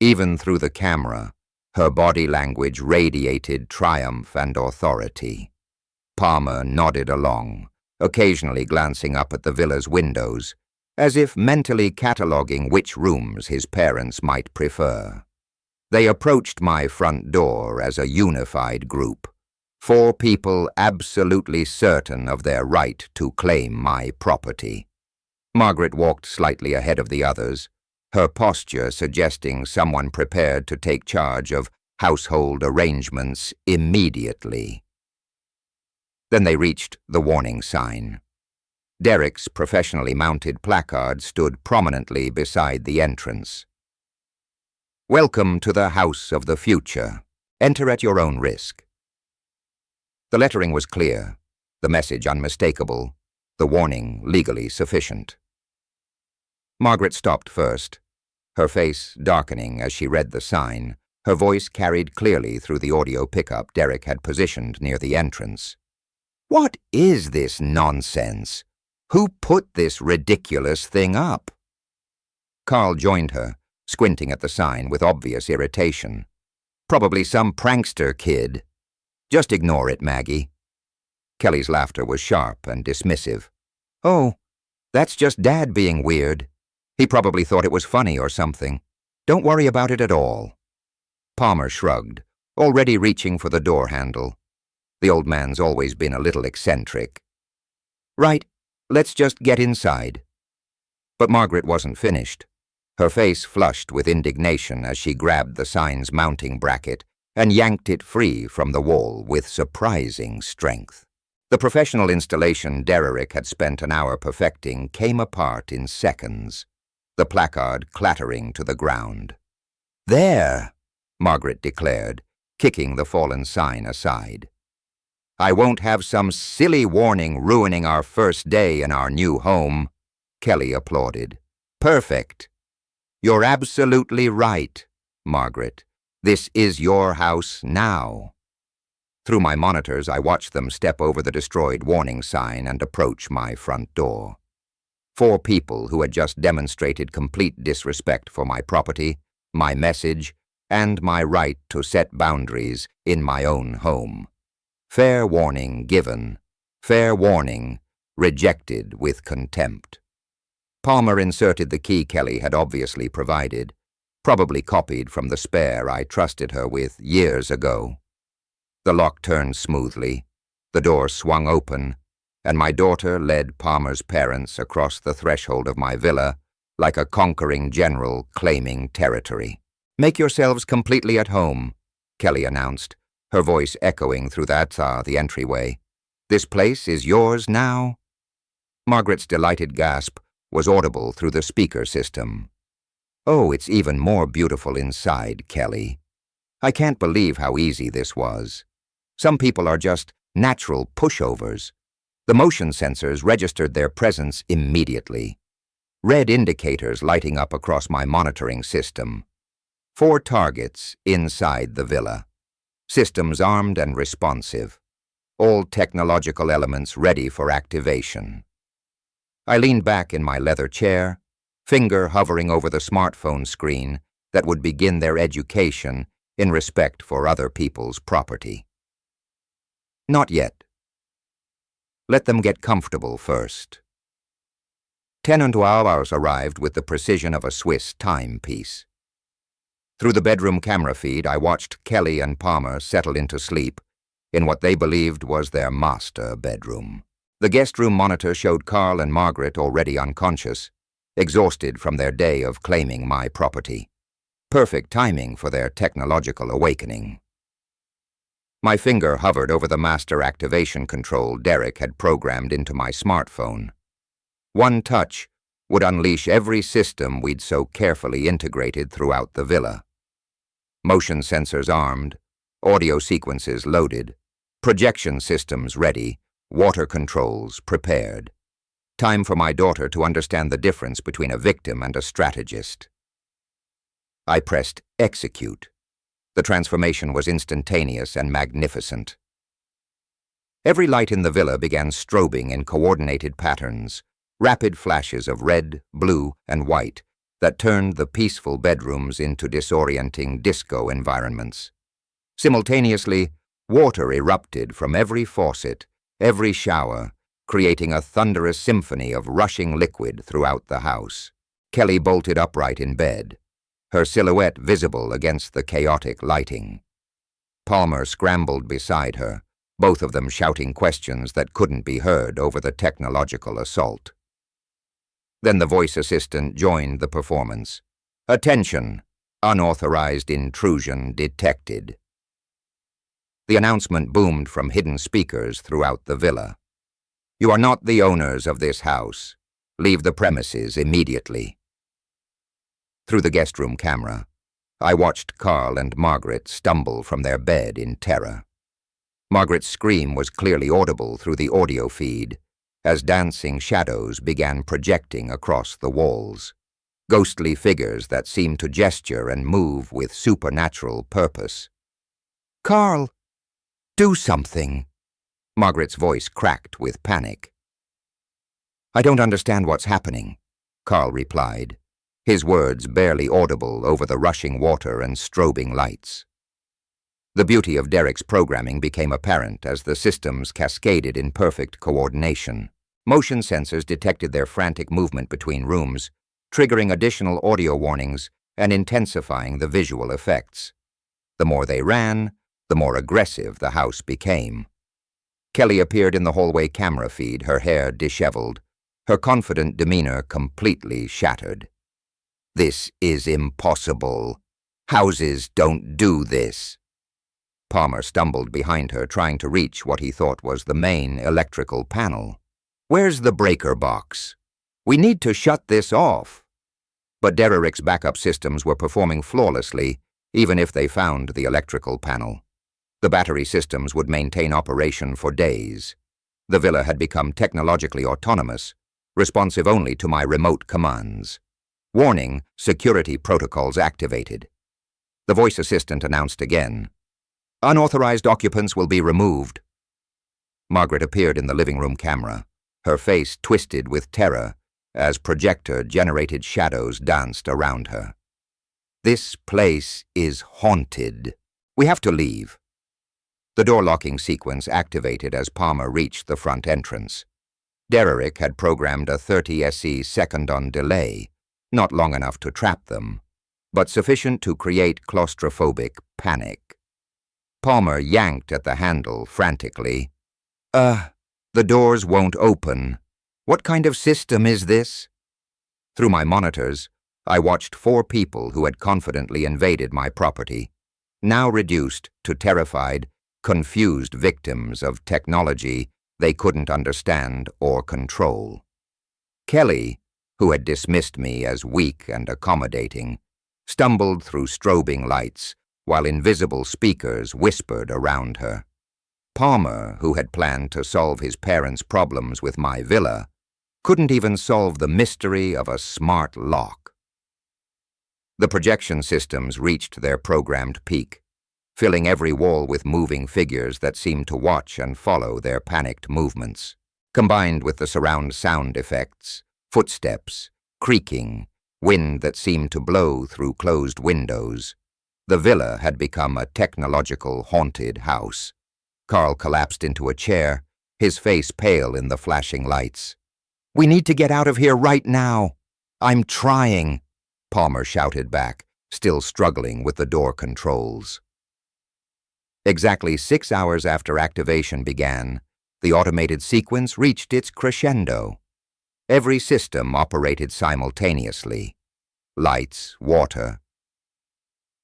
Even through the camera, Her body language radiated triumph and authority. Palmer nodded along, occasionally glancing up at the villa's windows, as if mentally cataloguing which rooms his parents might prefer. They approached my front door as a unified group, 4 people absolutely certain of their right to claim my property. Margaret walked slightly ahead of the others, her posture suggesting someone prepared to take charge of household arrangements immediately. Then they reached the warning sign. Derek's professionally mounted placard stood prominently beside the entrance. "Welcome to the House of the Future. Enter at your own risk." The lettering was clear, the message unmistakable, the warning legally sufficient. Margaret stopped first, her face darkening as she read the sign, her voice carried clearly through the audio pickup Derek had positioned near the entrance. "What is this nonsense? Who put this ridiculous thing up?" Carl joined her, squinting at the sign with obvious irritation. "Probably some prankster kid. Just ignore it, Maggie." Kelly's laughter was sharp and dismissive. "Oh, that's just Dad being weird. He probably thought it was funny or something. Don't worry about it at all." Palmer shrugged, already reaching for the door handle. The old man's always been a little eccentric. "Right, let's just get inside." But Margaret wasn't finished. Her face flushed with indignation as she grabbed the sign's mounting bracket and yanked it free from the wall with surprising strength. The professional installation Derek had spent an hour perfecting came apart in seconds, the placard clattering to the ground. "There," Margaret declared, kicking the fallen sign aside. "I won't have some silly warning ruining our first day in our new home," Kelly applauded. "Perfect." "You're absolutely right, Margaret. This is your house now." Through my monitors, I watched them step over the destroyed warning sign and approach my front door. 4 people who had just demonstrated complete disrespect for my property, my message, and my right to set boundaries in my own home. Fair warning given, fair warning rejected with contempt. Palmer inserted the key Kelly had obviously provided, probably copied from the spare I trusted her with years ago. The lock turned smoothly, the door swung open, and my daughter led Palmer's parents across the threshold of my villa like a conquering general claiming territory. "Make yourselves completely at home," Kelly announced, her voice echoing through the entryway. "This place is yours now." Margaret's delighted gasp was audible through the speaker system. "Oh, it's even more beautiful inside, Kelly. I can't believe how easy this was. Some people are just natural pushovers. The motion sensors registered their presence immediately. Red indicators lighting up across my monitoring system. 4 targets inside the villa. Systems armed and responsive. All technological elements ready for activation." I leaned back in my leather chair, finger hovering over the smartphone screen that would begin their education in respect for other people's property. Not yet. Let them get comfortable first. 10 and 12 hours arrived with the precision of a Swiss timepiece. Through the bedroom camera feed, I watched Kelly and Palmer settle into sleep in what they believed was their master bedroom. The guest room monitor showed Carl and Margaret already unconscious, exhausted from their day of claiming my property. Perfect timing for their technological awakening. My finger hovered over the master activation control Derek had programmed into my smartphone. One touch would unleash every system we'd so carefully integrated throughout the villa. Motion sensors armed, audio sequences loaded, projection systems ready, water controls prepared. Time for my daughter to understand the difference between a victim and a strategist. I pressed execute. The transformation was instantaneous and magnificent. Every light in the villa began strobing in coordinated patterns, rapid flashes of red, blue, and white that turned the peaceful bedrooms into disorienting disco environments. Simultaneously, water erupted from every faucet, every shower, creating a thunderous symphony of rushing liquid throughout the house. Kelly bolted upright in bed, her silhouette visible against the chaotic lighting. Palmer scrambled beside her, both of them shouting questions that couldn't be heard over the technological assault. Then the voice assistant joined the performance. "Attention! Unauthorized intrusion detected." The announcement boomed from hidden speakers throughout the villa. "You are not the owners of this house. Leave the premises immediately." Through the guest room camera, I watched Carl and Margaret stumble from their bed in terror. Margaret's scream was clearly audible through the audio feed as dancing shadows began projecting across the walls, ghostly figures that seemed to gesture and move with supernatural purpose. "Carl, do something!" Margaret's voice cracked with panic. "I don't understand what's happening," Carl replied, his words barely audible over the rushing water and strobing lights. The beauty of Derek's programming became apparent as the systems cascaded in perfect coordination. Motion sensors detected their frantic movement between rooms, triggering additional audio warnings and intensifying the visual effects. The more they ran, the more aggressive the house became. Kelly appeared in the hallway camera feed, her hair disheveled, her confident demeanor completely shattered. "This is impossible. Houses don't do this." Palmer stumbled behind her, trying to reach what he thought was the main electrical panel. "Where's the breaker box? We need to shut this off." But Derek's backup systems were performing flawlessly, even if they found the electrical panel. The battery systems would maintain operation for days. The villa had become technologically autonomous, responsive only to my remote commands. Warning, security protocols activated. The voice assistant announced again. "Unauthorized occupants will be removed." Margaret appeared in the living room camera, her face twisted with terror as projector-generated shadows danced around her. "This place is haunted. We have to leave." The door-locking sequence activated as Palmer reached the front entrance. Derek had programmed a 30 SE second-on delay, not long enough to trap them, but sufficient to create claustrophobic panic. Palmer yanked at the handle frantically. The doors won't open. What kind of system is this?" Through my monitors, I watched 4 people who had confidently invaded my property, now reduced to terrified, confused victims of technology they couldn't understand or control. Kelly, who had dismissed me as weak and accommodating, stumbled through strobing lights while invisible speakers whispered around her. Palmer, who had planned to solve his parents' problems with my villa, couldn't even solve the mystery of a smart lock. The projection systems reached their programmed peak, filling every wall with moving figures that seemed to watch and follow their panicked movements. Combined with the surround sound effects, footsteps, creaking, wind that seemed to blow through closed windows, the villa had become a technological haunted house. Carl collapsed into a chair, his face pale in the flashing lights. "We need to get out of here right now." "I'm trying," Palmer shouted back, still struggling with the door controls. Exactly 6 hours after activation began, the automated sequence reached its crescendo. Every system operated simultaneously. Lights, water,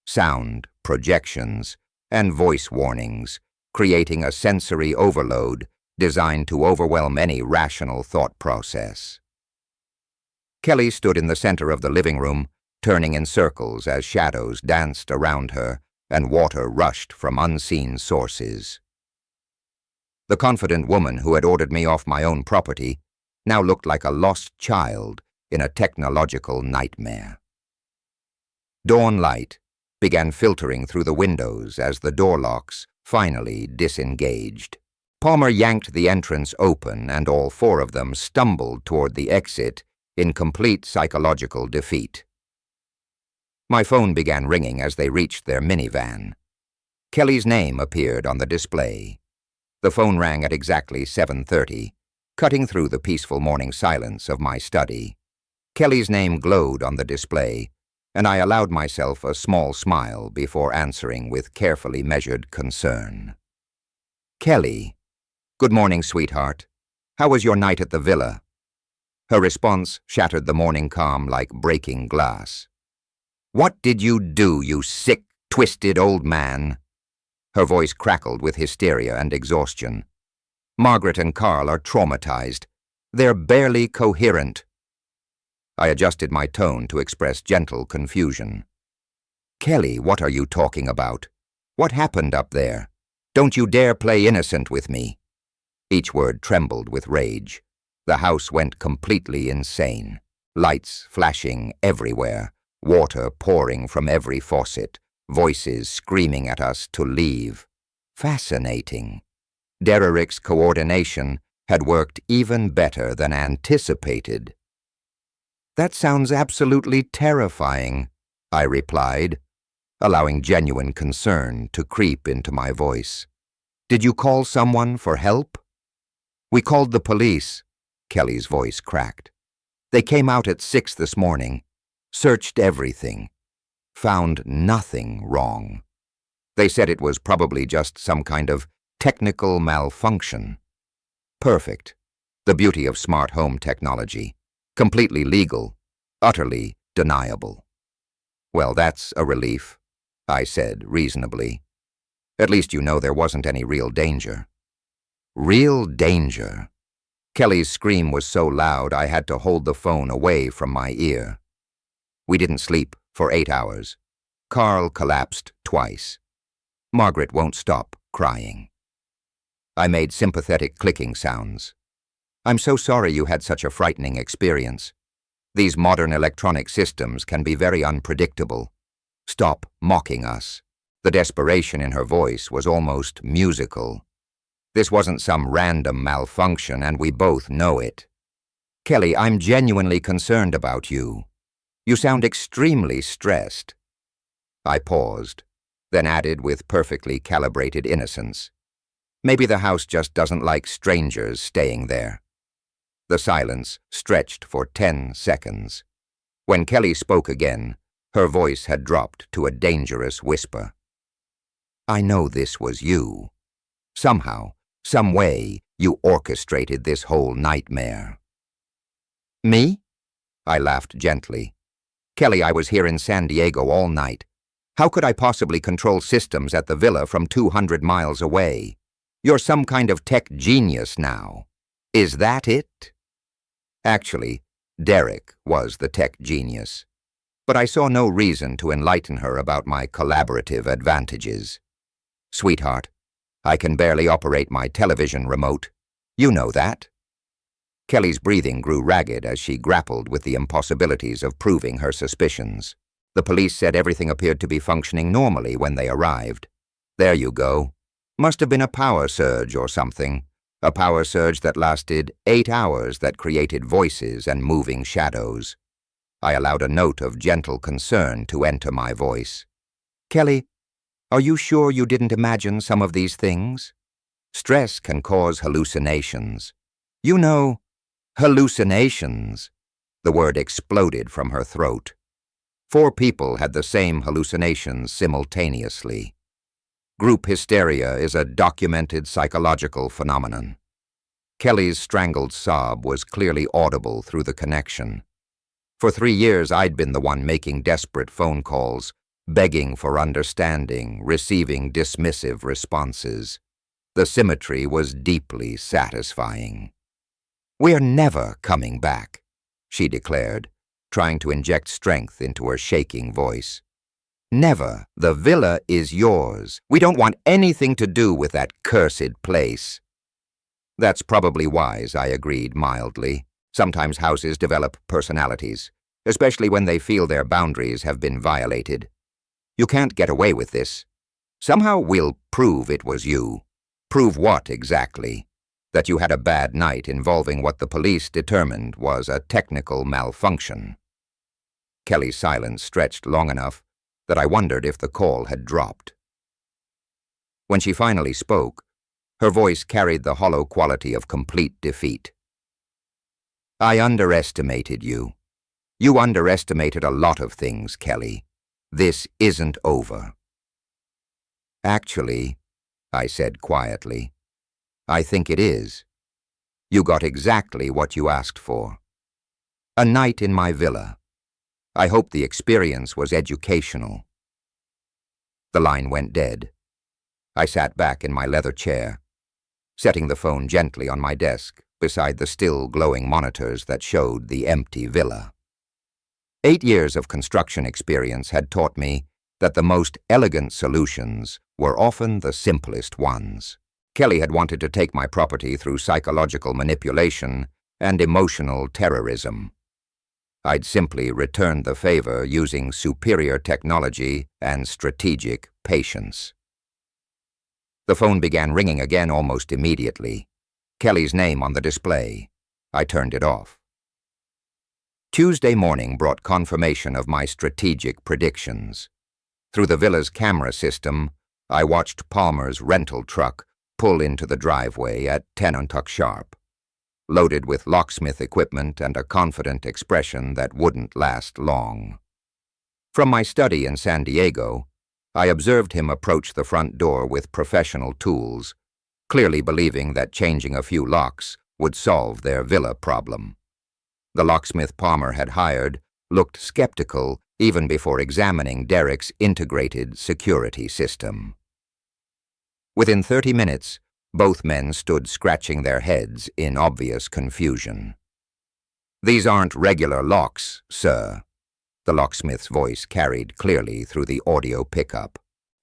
sound, projections, and voice warnings, creating a sensory overload designed to overwhelm any rational thought process. Kelly stood in the center of the living room, turning in circles as shadows danced around her and water rushed from unseen sources. The confident woman who had ordered me off my own property now looked like a lost child in a technological nightmare. Dawn light began filtering through the windows as the door locks finally disengaged. Palmer yanked the entrance open and all 4 of them stumbled toward the exit in complete psychological defeat. My phone began ringing as they reached their minivan. Kelly's name appeared on the display. The phone rang at exactly 7:30, cutting through the peaceful morning silence of my study. Kelly's name glowed on the display, and I allowed myself a small smile before answering with carefully measured concern. Kelly. Good morning, sweetheart. How was your night at the villa? Her response shattered the morning calm like breaking glass. What did you do, you sick, twisted old man? Her voice crackled with hysteria and exhaustion. Margaret and Carl are traumatized. They're barely coherent. I adjusted my tone to express gentle confusion. Kelly, what are you talking about? What happened up there? Don't you dare play innocent with me. Each word trembled with rage. The house went completely insane. Lights flashing everywhere, water pouring from every faucet, voices screaming at us to leave. Fascinating. Derek's coordination had worked even better than anticipated. That sounds absolutely terrifying, I replied, allowing genuine concern to creep into my voice. Did you call someone for help? We called the police, Kelly's voice cracked. They came out at 6 this morning, searched everything, found nothing wrong. They said it was probably just some kind of technical malfunction. Perfect. The beauty of smart home technology. Completely legal, utterly deniable. Well, that's a relief, I said reasonably. At least you know there wasn't any real danger. Real danger? Kelly's scream was so loud I had to hold the phone away from my ear. We didn't sleep for 8 hours. Carl collapsed twice. Margaret won't stop crying. I made sympathetic clicking sounds. I'm so sorry you had such a frightening experience. These modern electronic systems can be very unpredictable. Stop mocking us. The desperation in her voice was almost musical. This wasn't some random malfunction, and we both know it. Kelly, I'm genuinely concerned about you. You sound extremely stressed. I paused, then added with perfectly calibrated innocence. Maybe the house just doesn't like strangers staying there. The silence stretched for 10 seconds. When Kelly spoke again, her voice had dropped to a dangerous whisper. I know this was you. Somehow, some way, you orchestrated this whole nightmare. Me? I laughed gently. Kelly, I was here in San Diego all night. How could I possibly control systems at the villa from 200 miles away? You're some kind of tech genius now. Is that it? Actually, Derek was the tech genius. But I saw no reason to enlighten her about my collaborative advantages. Sweetheart, I can barely operate my television remote. You know that. Kelly's breathing grew ragged as she grappled with the impossibilities of proving her suspicions. The police said everything appeared to be functioning normally when they arrived. There you go. Must have been a power surge or something. A power surge that lasted 8 hours that created voices and moving shadows. I allowed a note of gentle concern to enter my voice. Kelly, are you sure you didn't imagine some of these things? Stress can cause hallucinations. You know, hallucinations. The word exploded from her throat. 4 people had the same hallucinations simultaneously. Group hysteria is a documented psychological phenomenon. Kelly's strangled sob was clearly audible through the connection. For 3 years, I'd been the one making desperate phone calls, begging for understanding, receiving dismissive responses. The symmetry was deeply satisfying. We're never coming back, she declared, trying to inject strength into her shaking voice. Never. The villa is yours. We don't want anything to do with that cursed place. That's probably wise, I agreed mildly. Sometimes houses develop personalities, especially when they feel their boundaries have been violated. You can't get away with this. Somehow we'll prove it was you. Prove what exactly? That you had a bad night involving what the police determined was a technical malfunction. Kelly's silence stretched long enough that I wondered if the call had dropped. When she finally spoke, her voice carried the hollow quality of complete defeat. I underestimated you. You underestimated a lot of things, Kelly. This isn't over. Actually, I said quietly, I think it is. You got exactly what you asked for. A night in my villa. I hope the experience was educational. The line went dead. I sat back in my leather chair, setting the phone gently on my desk beside the still glowing monitors that showed the empty villa. 8 years of construction experience had taught me that the most elegant solutions were often the simplest ones. Kelly had wanted to take my property through psychological manipulation and emotional terrorism. I'd simply returned the favor using superior technology and strategic patience. The phone began ringing again almost immediately. Kelly's name on the display. I turned it off. Tuesday morning brought confirmation of my strategic predictions. Through the villa's camera system, I watched Palmer's rental truck pull into the driveway at 10 sharp, loaded with locksmith equipment and a confident expression that wouldn't last long. From my study in San Diego, I observed him approach the front door with professional tools, clearly believing that changing a few locks would solve their villa problem. The locksmith Palmer had hired looked skeptical even before examining Derek's integrated security system. Within 30 minutes, both men stood scratching their heads in obvious confusion. "These aren't regular locks, sir," the locksmith's voice carried clearly through the audio pickup.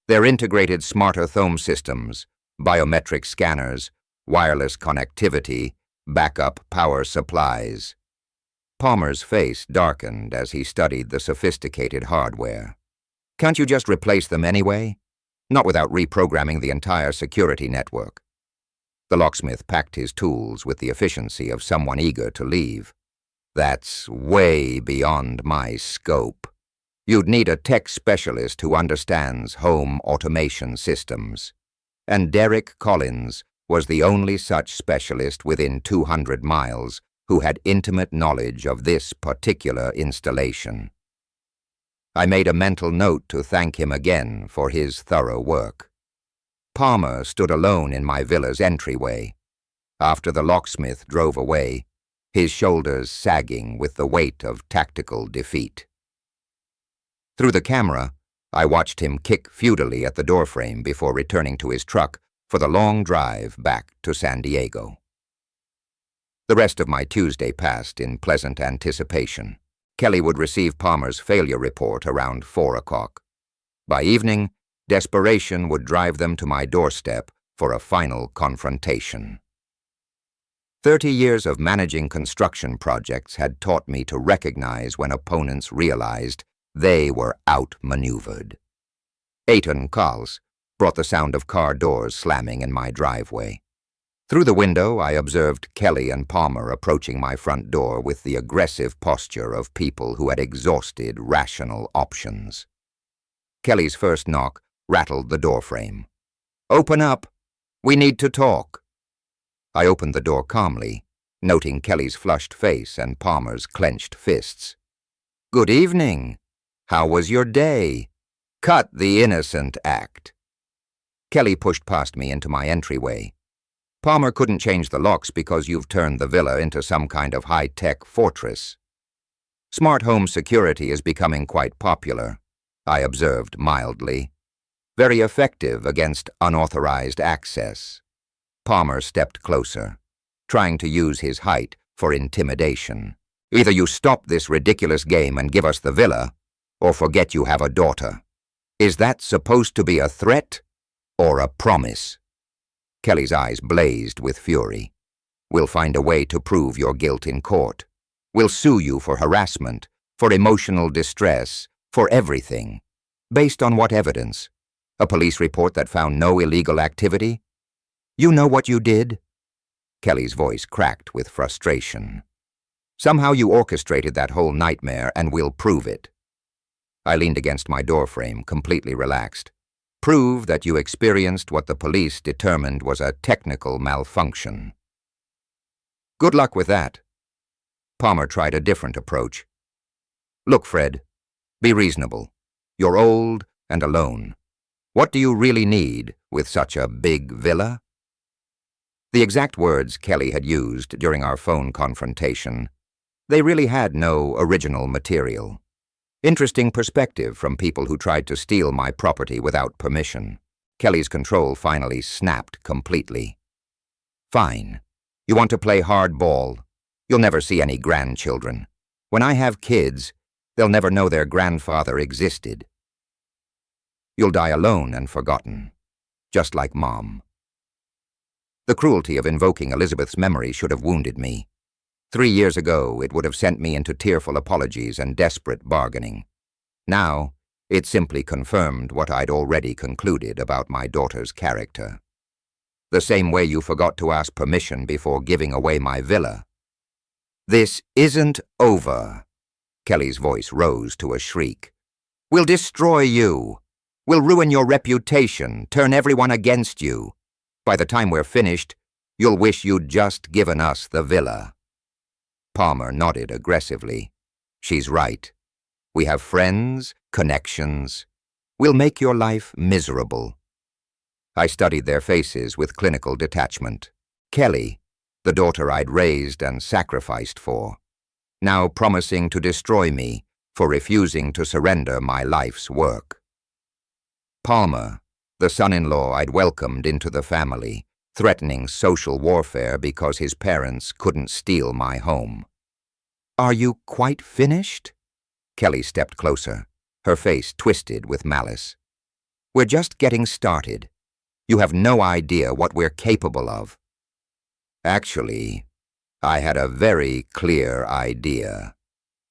"They're integrated smarter home systems, biometric scanners, wireless connectivity, backup power supplies." Palmer's face darkened as he studied the sophisticated hardware. "Can't you just replace them anyway? Not without reprogramming the entire security network." The locksmith packed his tools with the efficiency of someone eager to leave. "That's way beyond my scope. You'd need a tech specialist who understands home automation systems. And Derek Collins was the only such specialist within 200 miles who had intimate knowledge of this particular installation." I made a mental note to thank him again for his thorough work. Palmer stood alone in my villa's entryway. After the locksmith drove away, his shoulders sagging with the weight of tactical defeat. Through the camera, I watched him kick futilely at the doorframe before returning to his truck for the long drive back to San Diego. The rest of my Tuesday passed in pleasant anticipation. Kelly would receive Palmer's failure report around 4 o'clock. By evening, desperation would drive them to my doorstep for a final confrontation. 30 years of managing construction projects had taught me to recognize when opponents realized they were outmaneuvered. 8 calls brought the sound of car doors slamming in my driveway. Through the window, I observed Kelly and Palmer approaching my front door with the aggressive posture of people who had exhausted rational options. Kelly's first knock rattled the doorframe. "Open up! We need to talk." I opened the door calmly, noting Kelly's flushed face and Palmer's clenched fists. "Good evening. How was your day? Cut the innocent act." Kelly pushed past me into my entryway. "Palmer couldn't change the locks because you've turned the villa into some kind of high-tech fortress." "Smart home security is becoming quite popular," I observed mildly. "Very effective against unauthorized access." Palmer stepped closer, trying to use his height for intimidation. "Either you stop this ridiculous game and give us the villa, or forget you have a daughter. Is that supposed to be a threat or a promise?" Kelly's eyes blazed with fury. "We'll find a way to prove your guilt in court. We'll sue you for harassment, for emotional distress, for everything. Based on what evidence? A police report that found no illegal activity? You know what you did?" Kelly's voice cracked with frustration. "Somehow you orchestrated that whole nightmare, and we'll prove it. I leaned against my doorframe, completely relaxed. Prove that you experienced what the police determined was a technical malfunction. Good luck with that. Palmer tried a different approach. Look, Fred, be reasonable. You're old and alone. What do you really need with such a big villa? The exact words Kelly had used during our phone confrontation. They really had no original material. Interesting perspective from people who tried to steal my property without permission. Kelly's control finally snapped completely. Fine. You want to play hardball? You'll never see any grandchildren. When I have kids, they'll never know their grandfather existed. You'll die alone and forgotten, just like Mom. The cruelty of invoking Elizabeth's memory should have wounded me. 3 years ago, it would have sent me into tearful apologies and desperate bargaining. Now, it simply confirmed what I'd already concluded about my daughter's character. The same way you forgot to ask permission before giving away my villa. This isn't over. Kelly's voice rose to a shriek. We'll destroy you. We'll ruin your reputation, turn everyone against you. By the time we're finished, you'll wish you'd just given us the villa. Palmer nodded aggressively. She's right. We have friends, connections. We'll make your life miserable. I studied their faces with clinical detachment. Kelly, the daughter I'd raised and sacrificed for, now promising to destroy me for refusing to surrender my life's work. Palmer, the son-in-law I'd welcomed into the family, threatening social warfare because his parents couldn't steal my home. Are you quite finished? Kelly stepped closer, her face twisted with malice. We're just getting started. You have no idea what we're capable of. Actually, I had a very clear idea.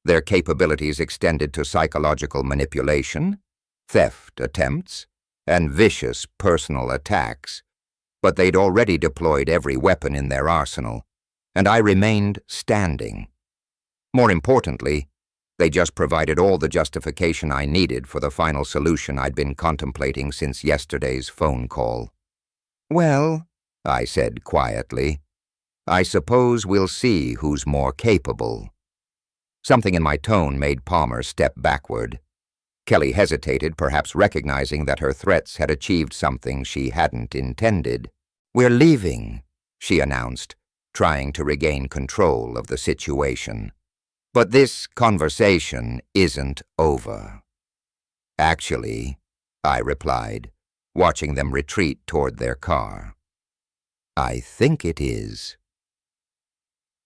Their capabilities extended to psychological manipulation, theft attempts, and vicious personal attacks, but they'd already deployed every weapon in their arsenal, and I remained standing. More importantly, they just provided all the justification I needed for the final solution I'd been contemplating since yesterday's phone call. Well, I said quietly, I suppose we'll see who's more capable. Something in my tone made Palmer step backward. Kelly hesitated, perhaps recognizing that her threats had achieved something she hadn't intended. We're leaving, she announced, trying to regain control of the situation. But this conversation isn't over. Actually, I replied, watching them retreat toward their car. I think it is.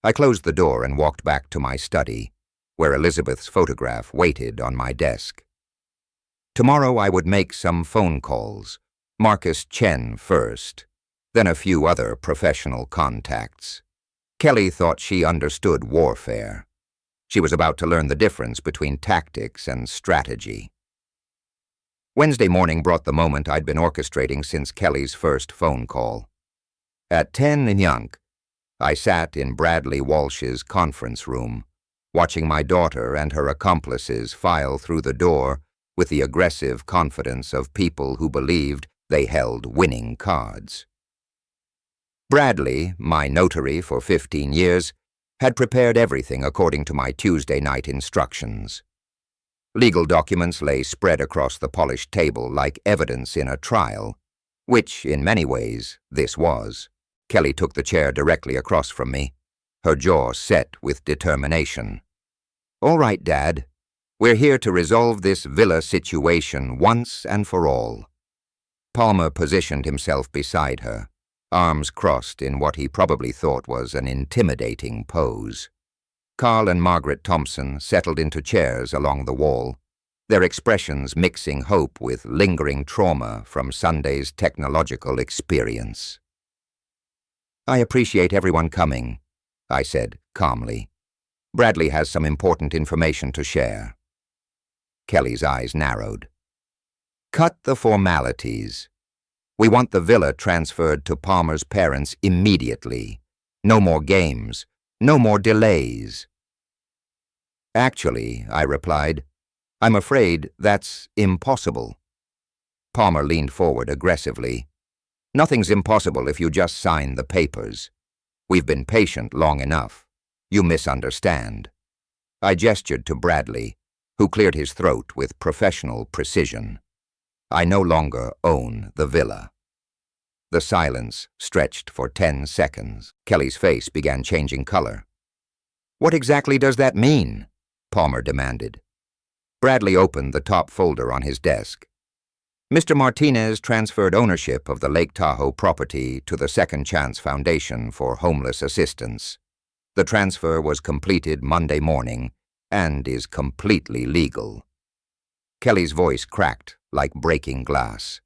I closed the door and walked back to my study, where Elizabeth's photograph waited on my desk. Tomorrow I would make some phone calls, Marcus Chen first, then a few other professional contacts. Kelly thought she understood warfare. She was about to learn the difference between tactics and strategy. Wednesday morning brought the moment I'd been orchestrating since Kelly's first phone call. At 10 in Yonk, I sat in Bradley Walsh's conference room, watching my daughter and her accomplices file through the door with the aggressive confidence of people who believed they held winning cards. Bradley, my notary for 15 years, had prepared everything according to my Tuesday night instructions. Legal documents lay spread across the polished table like evidence in a trial, which, in many ways, this was. Kelly took the chair directly across from me, her jaw set with determination. All right, Dad. We're here to resolve this villa situation once and for all. Palmer positioned himself beside her, arms crossed in what he probably thought was an intimidating pose. Carl and Margaret Thompson settled into chairs along the wall, their expressions mixing hope with lingering trauma from Sunday's technological experience. I appreciate everyone coming, I said calmly. Bradley has some important information to share. Kelly's eyes narrowed. Cut the formalities. We want the villa transferred to Palmer's parents immediately. No more games. No more delays. Actually, I replied, I'm afraid that's impossible. Palmer leaned forward aggressively. Nothing's impossible if you just sign the papers. We've been patient long enough. You misunderstand. I gestured to Bradley, who cleared his throat with professional precision. I no longer own the villa. The silence stretched for 10 seconds. Kelly's face began changing color. What exactly does that mean? Palmer demanded. Bradley opened the top folder on his desk. Mr. Martinez transferred ownership of the Lake Tahoe property to the Second Chance Foundation for Homeless Assistance. The transfer was completed Monday morning and is completely legal. Kelly's voice cracked like breaking glass.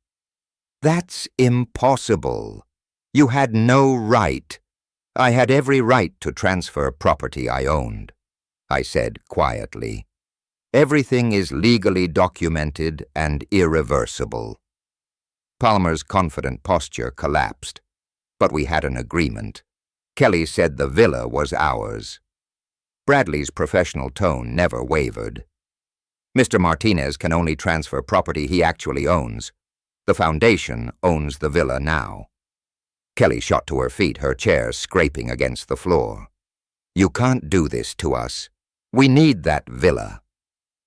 That's impossible. You had no right. I had every right to transfer property I owned, I said quietly. Everything is legally documented and irreversible. Palmer's confident posture collapsed, but we had an agreement. Kelly said the villa was ours. Bradley's professional tone never wavered. Mr. Martinez can only transfer property he actually owns. The foundation owns the villa now. Kelly shot to her feet, her chair scraping against the floor. You can't do this to us. We need that villa.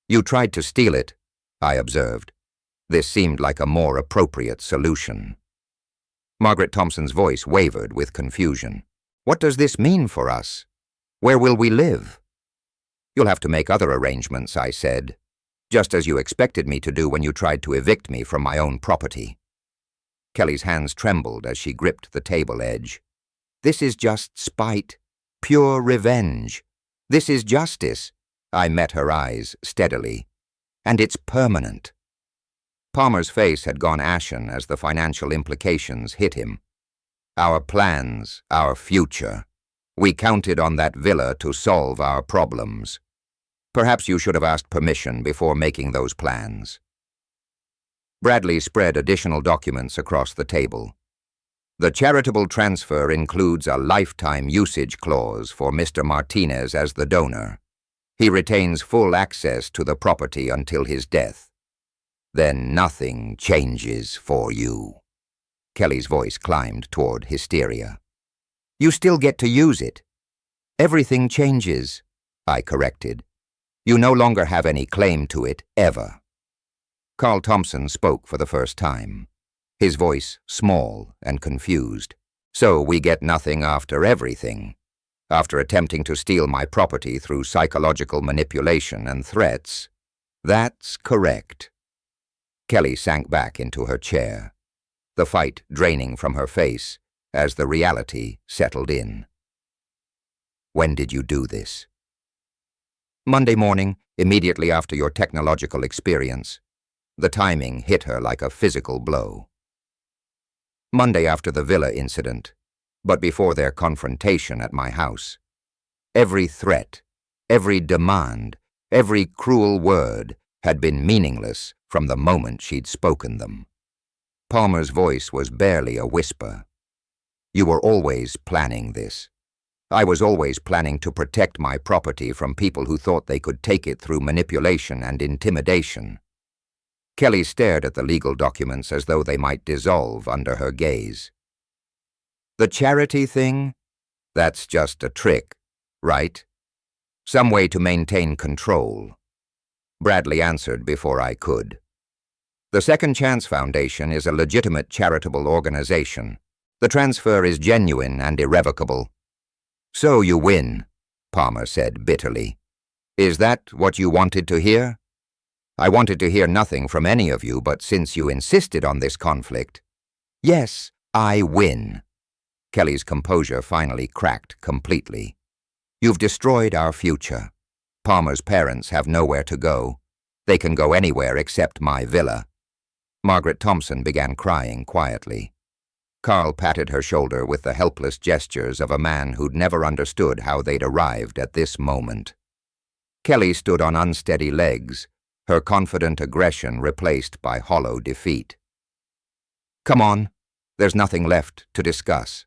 You tried to steal it, I observed. This seemed like a more appropriate solution. Margaret Thompson's voice wavered with confusion. What does this mean for us? Where will we live? You'll have to make other arrangements, I said, just as you expected me to do when you tried to evict me from my own property. Kelly's hands trembled as she gripped the table edge. This is just spite, pure revenge. This is justice. I met her eyes steadily. And it's permanent. Palmer's face had gone ashen as the financial implications hit him. Our plans, our future. We counted on that villa to solve our problems. Perhaps you should have asked permission before making those plans. Bradley spread additional documents across the table. The charitable transfer includes a lifetime usage clause for Mr. Martinez as the donor. He retains full access to the property until his death. Then nothing changes for you. Kelly's voice climbed toward hysteria. You still get to use it. Everything changes, I corrected. You no longer have any claim to it, ever. Carl Thompson spoke for the first time, his voice small and confused. So we get nothing after everything. After attempting to steal my property through psychological manipulation and threats. That's correct. Kelly sank back into her chair, the fight draining from her face as the reality settled in. When did you do this? Monday morning, immediately after your technological experience. The timing hit her like a physical blow. Monday after the villa incident, but before their confrontation at my house. Every threat, every demand, every cruel word had been meaningless from the moment she'd spoken them. Palmer's voice was barely a whisper. You were always planning this. I was always planning to protect my property from people who thought they could take it through manipulation and intimidation. Kelly stared at the legal documents as though they might dissolve under her gaze. The charity thing? That's just a trick, right? Some way to maintain control. Bradley answered before I could. The Second Chance Foundation is a legitimate charitable organization. The transfer is genuine and irrevocable. So you win, Palmer said bitterly. Is that what you wanted to hear? I wanted to hear nothing from any of you, but since you insisted on this conflict. Yes, I win. Kelly's composure finally cracked completely. You've destroyed our future. Palmer's parents have nowhere to go. They can go anywhere except my villa. Margaret Thompson began crying quietly. Carl patted her shoulder with the helpless gestures of a man who'd never understood how they'd arrived at this moment. Kelly stood on unsteady legs, her confident aggression replaced by hollow defeat. Come on, there's nothing left to discuss.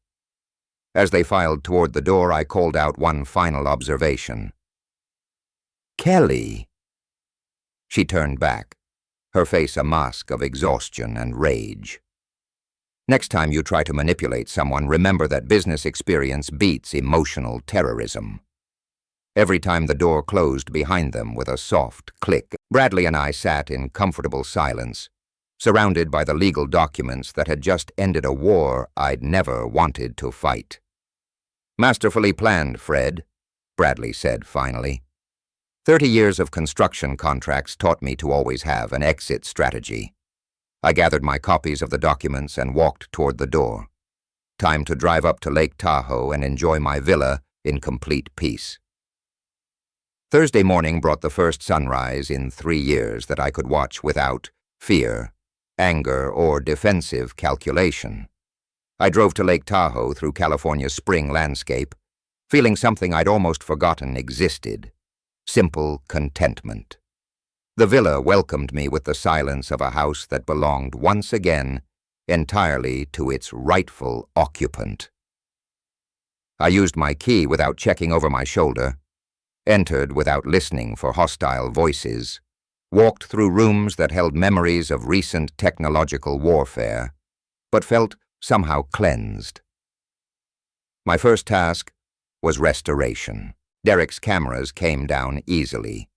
As they filed toward the door, I called out one final observation. Kelly. She turned back, her face a mask of exhaustion and rage. Next time you try to manipulate someone, remember that business experience beats emotional terrorism. Every time the door closed behind them with a soft click, Bradley and I sat in comfortable silence, surrounded by the legal documents that had just ended a war I'd never wanted to fight. "Masterfully planned, Fred," Bradley said finally. 30 years of construction contracts taught me to always have an exit strategy. I gathered my copies of the documents and walked toward the door. Time to drive up to Lake Tahoe and enjoy my villa in complete peace. Thursday morning brought the first sunrise in 3 years that I could watch without fear, anger, or defensive calculation. I drove to Lake Tahoe through California's spring landscape, feeling something I'd almost forgotten existed: simple contentment. The villa welcomed me with the silence of a house that belonged once again entirely to its rightful occupant. I used my key without checking over my shoulder, entered without listening for hostile voices, walked through rooms that held memories of recent technological warfare, but felt somehow cleansed. My first task was restoration. Derek's cameras came down easily,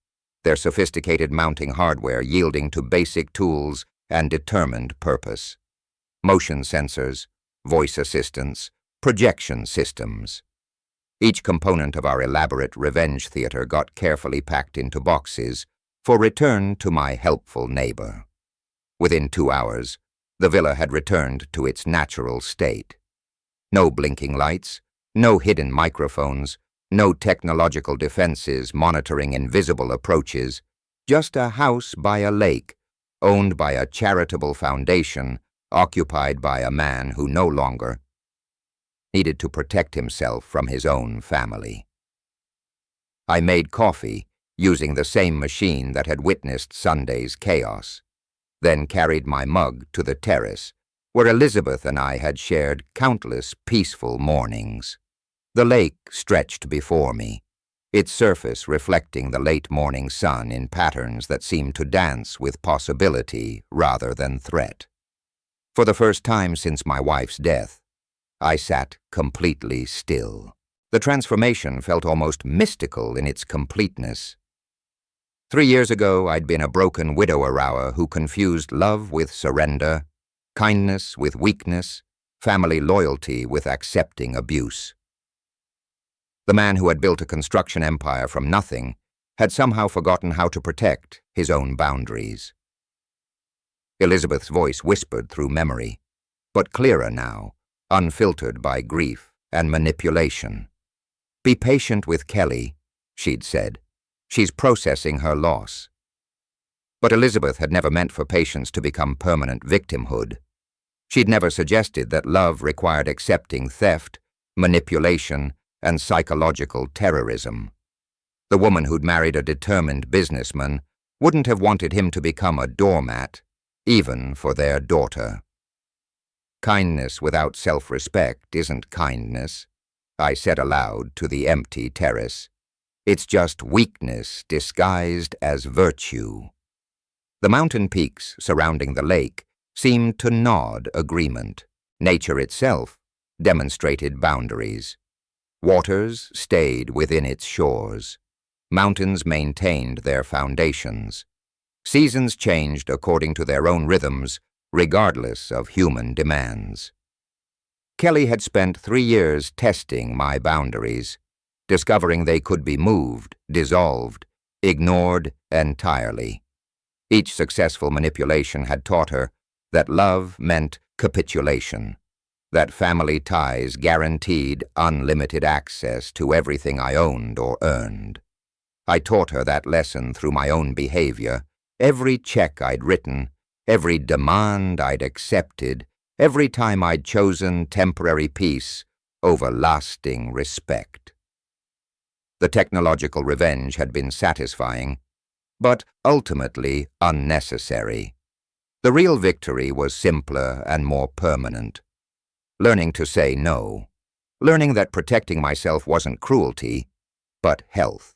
their sophisticated mounting hardware yielding to basic tools and determined purpose. Motion sensors, voice assistants, projection systems. Each component of our elaborate revenge theater got carefully packed into boxes for return to my helpful neighbor. Within 2 hours, the villa had returned to its natural state. No blinking lights, no hidden microphones, no technological defenses monitoring invisible approaches, just a house by a lake, owned by a charitable foundation, occupied by a man who no longer needed to protect himself from his own family. I made coffee, using the same machine that had witnessed Sunday's chaos, then carried my mug to the terrace, where Elizabeth and I had shared countless peaceful mornings. The lake stretched before me, its surface reflecting the late morning sun in patterns that seemed to dance with possibility rather than threat. For the first time since my wife's death, I sat completely still. The transformation felt almost mystical in its completeness. 3 years ago, I'd been a broken widower who confused love with surrender, kindness with weakness, family loyalty with accepting abuse. The man who had built a construction empire from nothing had somehow forgotten how to protect his own boundaries. Elizabeth's voice whispered through memory, but clearer now, unfiltered by grief and manipulation. "Be patient with Kelly," she'd said. "She's processing her loss." But Elizabeth had never meant for patience to become permanent victimhood. She'd never suggested that love required accepting theft, manipulation, and psychological terrorism. The woman who'd married a determined businessman wouldn't have wanted him to become a doormat, even for their daughter. "Kindness without self-respect isn't kindness," I said aloud to the empty terrace. "It's just weakness disguised as virtue." The mountain peaks surrounding the lake seemed to nod agreement. Nature itself demonstrated boundaries. Waters stayed within its shores. Mountains maintained their foundations. Seasons changed according to their own rhythms, regardless of human demands. Kelly had spent 3 years testing my boundaries, discovering they could be moved, dissolved, ignored entirely. Each successful manipulation had taught her that love meant capitulation, that family ties guaranteed unlimited access to everything I owned or earned. I taught her that lesson through my own behavior, every check I'd written, every demand I'd accepted, every time I'd chosen temporary peace over lasting respect. The technological revenge had been satisfying, but ultimately unnecessary. The real victory was simpler and more permanent. Learning to say no. Learning that protecting myself wasn't cruelty, but health.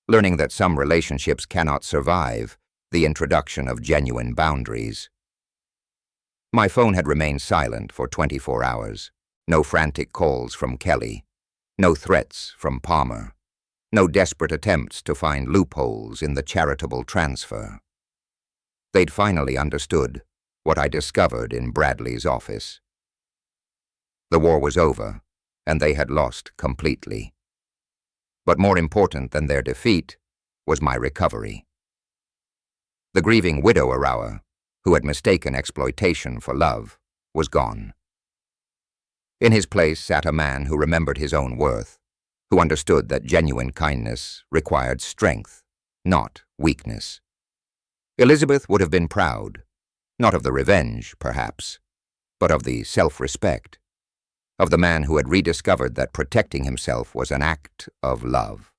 Learning that some relationships cannot survive the introduction of genuine boundaries. My phone had remained silent for 24 hours. No frantic calls from Kelly. No threats from Palmer. No desperate attempts to find loopholes in the charitable transfer. They'd finally understood what I discovered in Bradley's office. The war was over, and they had lost completely. But more important than their defeat was my recovery. The grieving widower, who had mistaken exploitation for love, was gone. In his place sat a man who remembered his own worth, who understood that genuine kindness required strength, not weakness. Elizabeth would have been proud, not of the revenge, perhaps, but of the self-respect, of the man who had rediscovered that protecting himself was an act of love.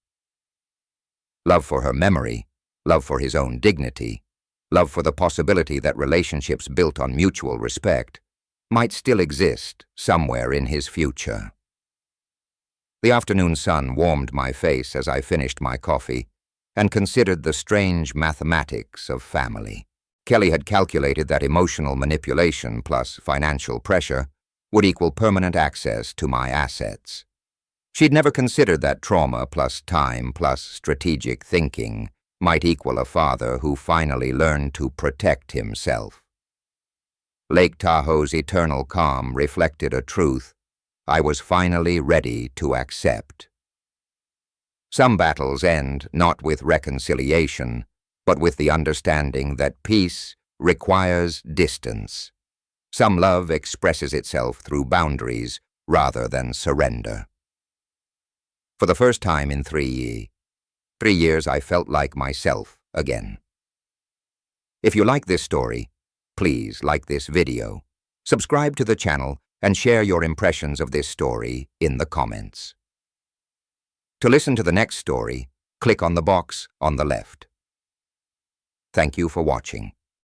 Love for her memory, love for his own dignity, love for the possibility that relationships built on mutual respect might still exist somewhere in his future. The afternoon sun warmed my face as I finished my coffee and considered the strange mathematics of family. Kelly had calculated that emotional manipulation plus financial pressure would equal permanent access to my assets. She'd never considered that trauma plus time plus strategic thinking might equal a father who finally learned to protect himself. Lake Tahoe's eternal calm reflected a truth I was finally ready to accept. Some battles end not with reconciliation, but with the understanding that peace requires distance. Some love expresses itself through boundaries rather than surrender. For the first time in 3 years, I felt like myself again. If you like this story, please like this video, subscribe to the channel, and share your impressions of this story in the comments. To listen to the next story, click on the box on the left. Thank you for watching.